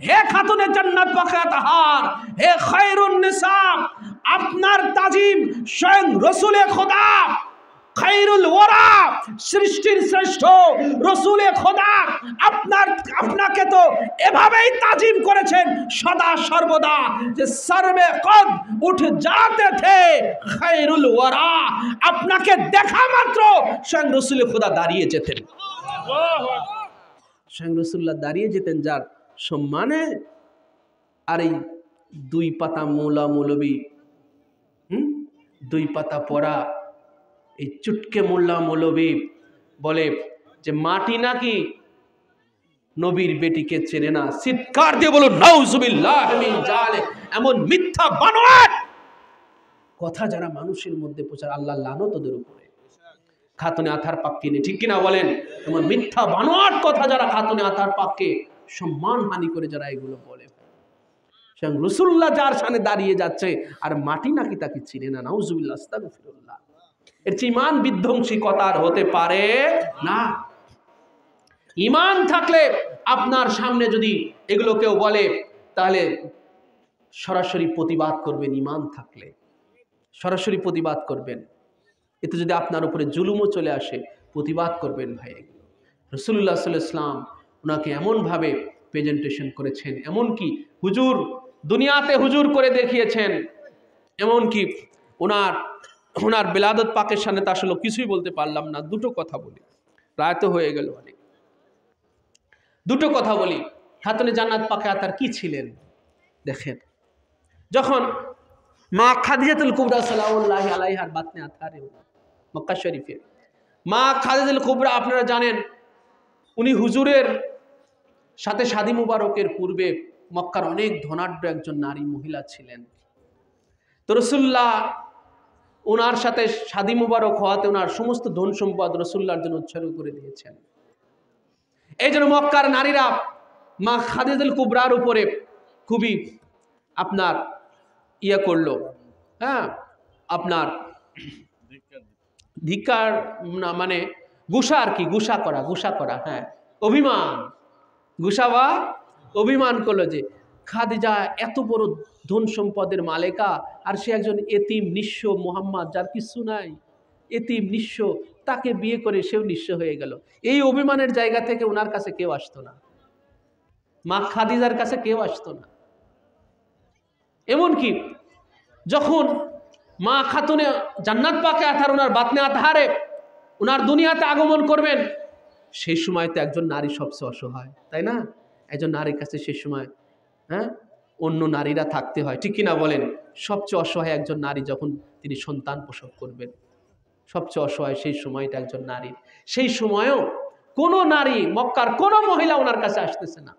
হে খাতুনে জান্নাত পাকে আতহার, হে খৈরুন নিসা, আপনার তাজিম স্বয়ং রসুলে খোদা খৈরুল ওয়ারা, সৃষ্টির শ্রেষ্ঠ রসুলে খোদা আপনাকে তো এভাবেই তাজিম করেছেন সদা সর্বদা যে সর্বে কদ উঠ যাতে থে খৈরুল ওয়ারা, আপনাকে দেখা মাত্র স্বয়ং রসুলে খোদা দাঁড়িয়ে যেতেন। স্বয়ং রসুল্লাহ দাঁড়িয়ে যেতেন, যার সম্মানে আর এই দুই পাতা মৌলা মৌলবী, দুই পাতা পড়া এই চুটকে মোল্লা মৌলবী বলে যে মাটি নাকি নবীর বেটিকে চেনে না। চিৎকার দিয়ে বলুন নাউজুবিল্লাহ মিন জালিক। এমন মিথ্যা বানোয়াট কথা যারা মানুষের মধ্যে প্রচার, আল্লাহ লানত ওদের উপরে। খাতুনে আতহার পাককে নিয়ে, ঠিক কিনা বলেন? এমন মিথ্যা বানোয়াট কথা যারা খাতুনে আতহার পাককে সম্মান হানি করে যারা এগুলো বলে, স্বয়ং রাসূলুল্লাহ যার সামনে দাঁড়িয়ে যাচ্ছে আর মাটি নাকি তাকে চিনে না। নাউজুবিল্লাহ, আস্তাগফিরুল্লাহ। এর চেয়ে ঈমান বিধ্বংসী কথা আর হতে পারে না। ঈমান থাকলে আপনার সামনে যদি এগুলো কেউ বলে, তাহলে সরাসরি প্রতিবাদ করবেন। ঈমান থাকলে সরাসরি প্রতিবাদ করবেন। এতে যদি আপনার উপরে জুলুমও চলে আসে, প্রতিবাদ করবেন ভাই। রাসূলুল্লাহ সাল্লাল্লাহু আলাইহি ওয়াসাল্লাম ওনাকে এমনভাবে প্রেজেন্টেশন করেছেন, এমনকি হুজুর দুনিয়াতে হুজুর করে দেখিয়েছেন, এমনকি ওনার বিলাদত পাকের সামনে তা আসলে কিছুই বলতে পারলাম না। দুটো কথা বলি, রায় তো হয়ে গেল অনেক। দুটো কথা বলি, খাতুনে জান্নাত পাকে আতহার কি ছিলেন? দেখেন, যখন মা খাদিজাতুল কুবরা সালাউল্লাহি আলাইহার বাতনে আথারে মক্কা শরীফে, মা খাদিজাতুল কুবরা আপনারা জানেন উনি হুজুরের সাথে শাদী মুবারকের পূর্বে মক্কার অনেক ধনাঢ্য একজন নারী মহিলা ছিলেন। তো রাসূলুল্লাহ ওনার সাথে শাদী মুবারক হওয়াতে ওনার সমস্ত ধন সম্পদ রাসূলুল্লাহর জন্য উৎসর্গ করে দিয়েছেন। এই জন্য মক্কার নারীরা মা খাদিজাতুল কুবরার উপরে খুবই আপনার করলো, হ্যাঁ, আপনার ধিক্কার না, মানে গুসা আর কি, গুসা করা, হ্যাঁ, অভিমান, গুসা বা অভিমান করলো যে খাদিজা এত বড় ধন সম্পদের মালিকা আর সে একজন এতিম নিঃস্ব মুহাম্মদ, যার কিছু নাই, এতিম নিঃস্ব, তাকে বিয়ে করে সেও নিঃস্ব হয়ে গেল। এই অভিমানের জায়গা থেকে ওনার কাছে কেউ আসতো না, মা খাদিজার কাছে কেউ আসতো না। এমনকি যখন মা খাতুনে জান্নাত পাকে আথার ওনার বাতনে আতাহারে ওনার দুনিয়াতে আগমন করবেন, সেই সময় তো একজন নারী সবচেয়ে অসহায়, তাই না? একজন নারীর কাছে সেই সময়, হ্যাঁ, অন্য নারীরা থাকতে হয়, ঠিক কিনা বলেন? সবচেয়ে অসহায় একজন নারী যখন তিনি সন্তান প্রসব করবেন, সবচেয়ে অসহায় সেই সময়টা একজন নারীর। সেই সময়ও কোনো নারী, মক্কার কোনো মহিলা ওনার কাছে আসতেছে না,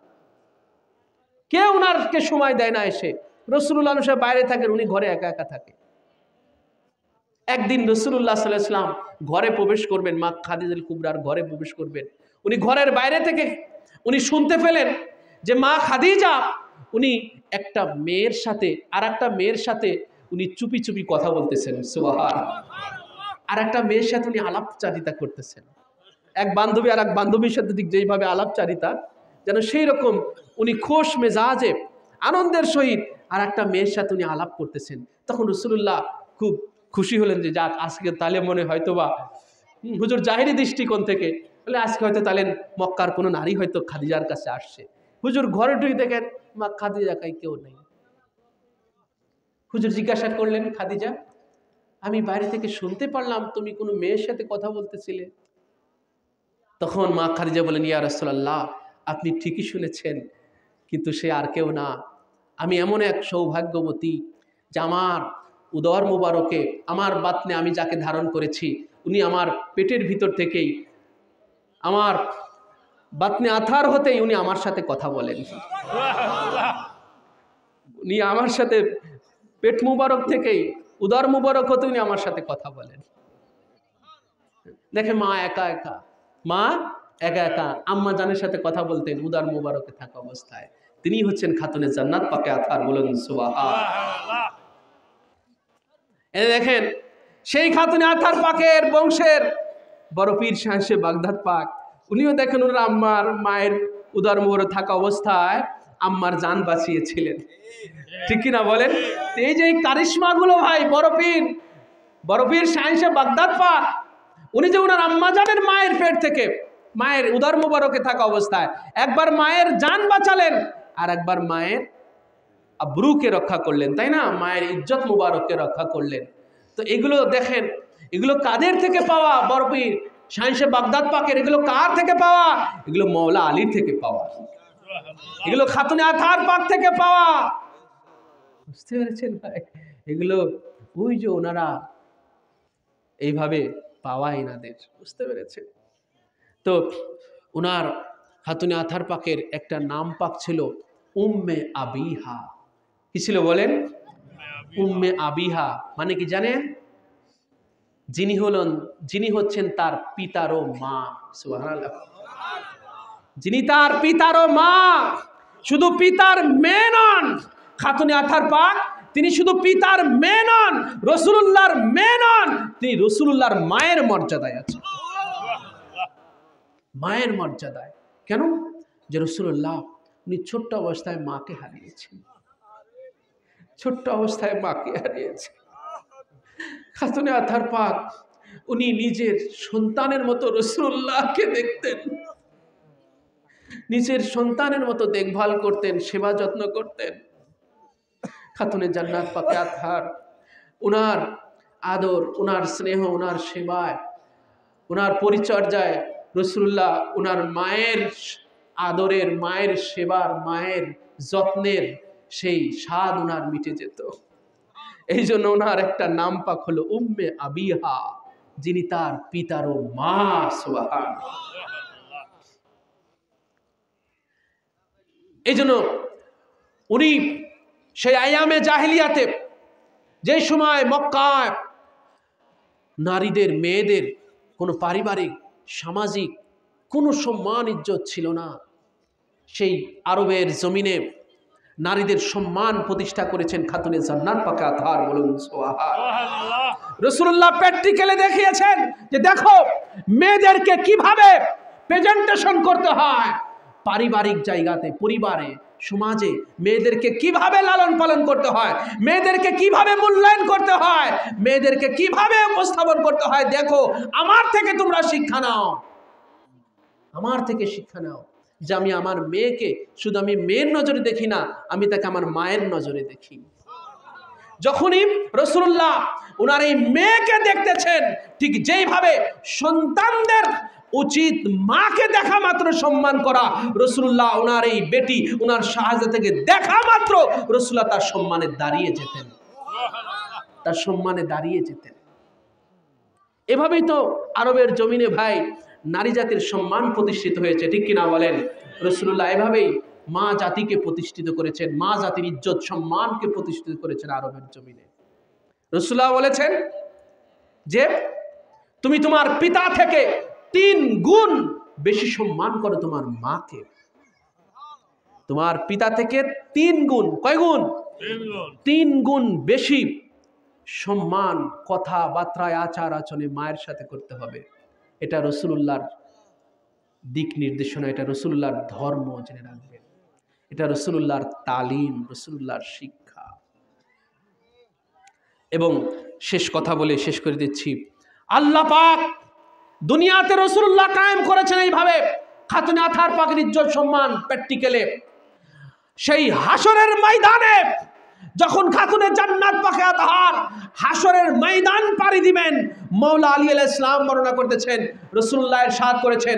কেউ ওনারকে সময় দেয় না এসে। রাসূলুল্লাহ সাহেব বাইরে থাকেন, উনি ঘরে একা একা থাকে। একদিন রাসূলুল্লাহ সাল্লাল্লাহু আলাইহি ওয়াসাল্লাম ঘরে প্রবেশ করবেন, মা খাদিজাতুল কুবরার ঘরে প্রবেশ করবেন। উনি ঘরের বাইরে থেকে উনি শুনতে পেলেন যে মা খাদিজা উনি একটা মেয়ের সাথে আর একটা মেয়ের সাথে উনি চুপি চুপি কথা বলতেছেন, সুবহানাল্লাহ। আর একটা মেয়ের সাথে উনি আলাপচারিতা করতেছেন, এক বান্ধবী আর এক বান্ধবীর সাথে ঠিক যেইভাবে আলাপচারিতা, যেন সেই রকম উনি খোশ মেজাজে আনন্দের সহিত আর একটা মেয়ের সাথে উনি আলাপ করতেছেন। তখন রাসূলুল্লাহ খুব খুশি হলেন যে যাক, আজকে তাহলে মনে হয়তোবা হুজুর জাহিরি দৃষ্টিকোণ থেকে বলে আজকে হয়তো তাহলে মক্কার কোনো নারী হয়তো খাদিজার কাছে আসছে। হুজুর ঘরে ঢুকে দেখেন মা খাদিজা কাই কেউ নেই। হুজুর জিজ্ঞাসা করলেন, খাদিজা, আমি বাইরে থেকে শুনতে পারলাম তুমি কোনো মেয়ের সাথে কথা বলতেছিলে। তখন মা খাদিজা বলেন, ইয়া রাসূলুল্লাহ, আপনি ঠিকই শুনেছেন, কিন্তু সে আর কেউ না, আমি এমন এক সৌভাগ্যবতী যে আমার উদর মুবারকে, আমার বাতনে আমি যাকে ধারণ করেছি, উনি আমার পেটের ভিতর থেকেই, আমার বাতনে আথার হতেই উনি আমার সাথে কথা বলেন। উনি আমার সাথে পেট মুবারক থেকেই, উদর মুবারক হতে উনি আমার সাথে কথা বলেন। দেখে মা একা একা আম্মা জানের সাথে কথা বলতেন উদর মুবারকে থাকা অবস্থায়। তিনি হচ্ছেন খাতুনে জান্নাত পাকে আথার, বলুন সুবহানাল্লাহ। দেখেন সেই খাতুনে আথার পাকের বংশের বড় পীর শাহ বাগদাদ পাক, উনিও দেখেন ওনার আম্মার মায়ের উদর মুবারক থাকা অবস্থায় আম্মার জান বাঁচিয়েছিলেন, ঠিক কিনা বলেন? এই যে কারিশমাগুলো ভাই, বড় পীর শাহ বাগদাদ পাক, উনি যে ওনার আম্মা জানের মায়ের পেট থেকে, মায়ের উদর মুবারকে থাকা অবস্থায় একবার মায়ের জান বাঁচালেন আর একবার মায়ের আব্রুকে রক্ষা করলেন, তাই না? মায়ের ইজ্জত মুবারককে রক্ষা করলেন। তো এগুলো দেখেন, এগুলো কাদের থেকে পাওয়া? বড় পীর শাহ বাগদাদ পাকের। এগুলো কার থেকে পাওয়া? এগুলো মওলা আলীর থেকে পাওয়া, এগুলো খাতুনে আথার পাক থেকে পাওয়া। বুঝতে পেরেছেন ভাই? এগুলো ওই যে ওনারা এইভাবে পাওয়া এনাদের, বুঝতে পেরেছেন? তো ওনার খাতুনে আথার পাকের একটা নাম পাক ছিল উম্মে আবিহা। কি ছিল বলেন? উম্মে আবিহা মানে কি জানেন? যিনি হচ্ছেন তার পিতারও মা। সুবহানাল্লাহ। যিনি তার পিতারও মা, শুধু পিতার মেয়ে নন। খাতুনে আথার পাক তিনি শুধু পিতার মেয়ে নন, রাসূলুল্লাহর মেয়ে নন, তিনি রাসূলুল্লাহর মায়ের মর্যাদায় আছেন। মায়ের মর্যাদায়। কেন? যে রাসূলুল্লাহ উনি ছোট্ট অবস্থায় মাকে হারিয়েছেন, ছোট্ট অবস্থায় মাকে হারিয়েছেন। খাতুনে আথার পাক উনি নিজের সন্তানের মতো রাসূলুল্লাহকে দেখতেন, নিজের সন্তানের মতো দেখভাল করতেন, সেবা যত্ন করতেন। খাতুনে জান্নাত পাকে আথার ওনার আদর, ওনার স্নেহ, ওনার সেবায়, ওনার পরিচর্যায় রাসূলুল্লাহ ওনার মায়ের আদরের, মায়ের সেবার, মায়ের যত্নের সেই স্বাদ ওনার মিটে যেত। এই জন্য ওনার একটা নাম পাক হলো উম্মে আবিহা, যিনি তার পিতারও মা। সুবহানাল্লাহ। এই জন্য উনি সেই আয়ামে জাহিলিয়াতে, যে সময় মক্কায় নারীদের মেয়েদের কোনো পারিবারিক সামাজিক কোনো সম্মান ইজ্জত ছিল না, সেই আরবের জমিনে নারীদের সম্মান প্রতিষ্ঠা করেছেন খাতুনে জান্নাত পাকে আতহার। বলুন সুবহানাল্লাহ। রাসূলুল্লাহ প্র্যাকটিক্যালি দেখিয়েছেন যে দেখো মেয়েদেরকে কিভাবে প্রেজেন্টেশন করতে হয়, পারিবারিক জায়গাতে, পরিবারে, সমাজে মেয়েদেরকে কিভাবে লালন পালন করতে হয়, মেয়েদেরকে কিভাবে মূল্যায়ন করতে হয়, মেয়েদেরকে কিভাবে উপস্থাপন করতে হয়। দেখো আমার থেকে তোমরা শিক্ষা নাও, আমার থেকে শিক্ষা নাও, যে আমি আমার মেয়েকে শুধু আমি মেয়ের নজরে দেখি না, আমি তাকে আমার মায়ের নজরে দেখি। যখনই রাসূলুল্লাহ ওনার এই মেয়েকে দেখতেছেন, ঠিক যেইভাবে সন্তানদের উচিত মাকে দেখা মাত্র সম্মান করা, রাসূলুল্লাহ ওনার এই বেটি ওনার শাহজাদাকে দেখা মাত্র রাসূলুল্লাহ তার সম্মানে দাঁড়িয়ে যেতেন, তার সম্মানে দাঁড়িয়ে যেতেন। এভাবেই তো আরবের জমিনে ভাই নারী জাতির সম্মান প্রতিষ্ঠিত হয়েছে, ঠিক কিনা বলেন? রাসূলুল্লাহ এভাবেই মা জাতিকে প্রতিষ্ঠিত করেছেন, মা জাতির ইজ্জত সম্মানকে প্রতিষ্ঠিত করেছেন আরবের জমিনে। রাসূলুল্লাহ বলেছেন যে তুমি তোমার পিতা থেকে 3 গুণ বেশি সম্মান করো তোমার মাকে। তোমার পিতা থেকে 3 গুণ, কয় গুণ? 3 গুণ বেশি সম্মান কথাবার্তায় আচার আচরণে মায়ের সাথে করতে হবে। এটা রাসূলুল্লাহর দিক নির্দেশনা, এটা রাসূলুল্লাহর ধর্ম, জেনে রাখবেন। এটা রাসূলুল্লাহর তালিম, রাসূলুল্লাহর শিক্ষা। এবং শেষ কথা বলে শেষ করে দিচ্ছি, আল্লাহ পাক দুনিয়াতে রাসূলুল্লাহ কায়েম করেছেন এইভাবে খাতুনে আতহার পাকের ইজ্জত সম্মান প্র্যাকটিক্যালে। সেই হাসরের ময়দানে যখন খাতুনে জান্নাত পাকে আতহার হাসরের ময়দান পাড়ি দিবেন, মাওলা আলী আলাইহিস সালাম বর্ণনা করতেছেন, রাসূলুল্লাহ ইরশাদ করেছেন,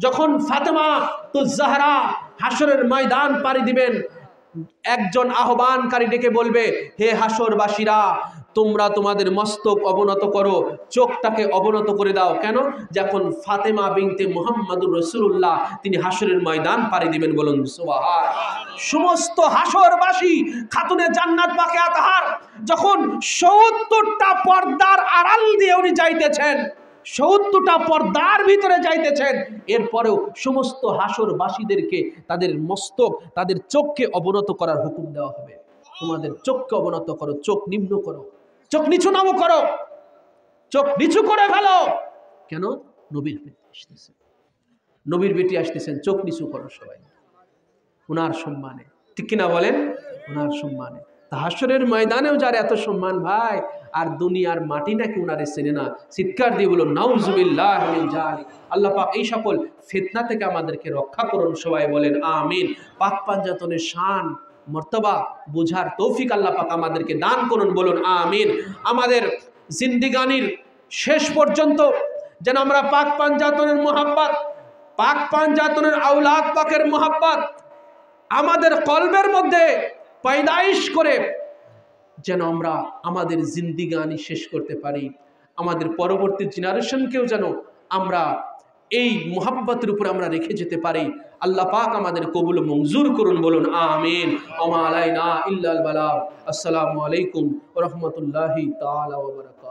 যখন ফাতেমা তুজ জাহরা হাসরের ময়দান পাড়ি দিবেন, একজন আহ্বানকারী ডেকে বলবে, হে হাসরবাসীরা, তোমরা তোমাদের মস্তক অবনত করো, চোখটাকে অবনত করে দাও। কেন? যখন ফাতেমা বিনতে মুহাম্মাদুর রাসূলুল্লাহ তিনি হাসরের ময়দান পাড়ি দিবেন। বলুন সুবহানাল্লাহ। সমস্ত হাসরবাসী খাতুনে জান্নাত পাকে আতহার যখন ৭০টা পর্দার আড়াল দিয়ে উনি যাইতেছেন, ৭০টা পর্দার ভিতরে যাইতেছেন, এরপরেও সমস্ত হাসরবাসীদেরকে তাদের মস্তক, তাদের চোখকে অবনত করার হুকুম দেওয়া হবে। তোমাদের চোখকে অবনত করো, চোখ নিম্ন করো, চোখ নিচু নামো করো, চোখ নিচু করে ফেলো। কেন? নবীর বেটি আসতেছেন, নবীর বেটি আসতেছেন, চোখ নিচু করো সবাই উনার সম্মানে, ঠিক কিনা বলেন? উনার সম্মানে। তা হাসরের ময়দানেও যার এত সম্মান ভাই, আর দুনিয়ার মাটি নাকি উনারে চেনে না। চিৎকার দিয়ে বলুন নাউজুবিল্লাহ মিন যালিক। আল্লাহ পাক এই সকল ফিতনা থেকে আমাদেরকে রক্ষা করুন, সবাই বলেন আমিন। পাক পাঞ্জাতনের শান মর্তবা বুঝার তৌফিক আল্লাহ পাক আমাদেরকে দান করুন, বলুন আমিন। আমাদের জিন্দিগানির শেষ পর্যন্ত যেন আমরা পাক পাঞ্জাতনের মোহাব্বত, পাক পাঞ্জাতনের আওলাদ পাকের মোহাব্বত আমাদের কলবের মধ্যে পয়দাইশ করে যেন আমরা আমাদের জিন্দিগানি শেষ করতে পারি, আমাদের পরবর্তী জেনারেশনকেও যেন আমরা এই মোহাব্বতের উপরে আমরা রেখে যেতে পারি। আল্লাহ পাক আমাদের কবুল মঞ্জুর করুন, বলুন আমিন। ওয়া মা আলাইনা ইল্লাল বালাগ। আসসালামু আলাইকুম ওয়া রাহমাতুল্লাহি তাআলা ওয়া বারাকাতুহু।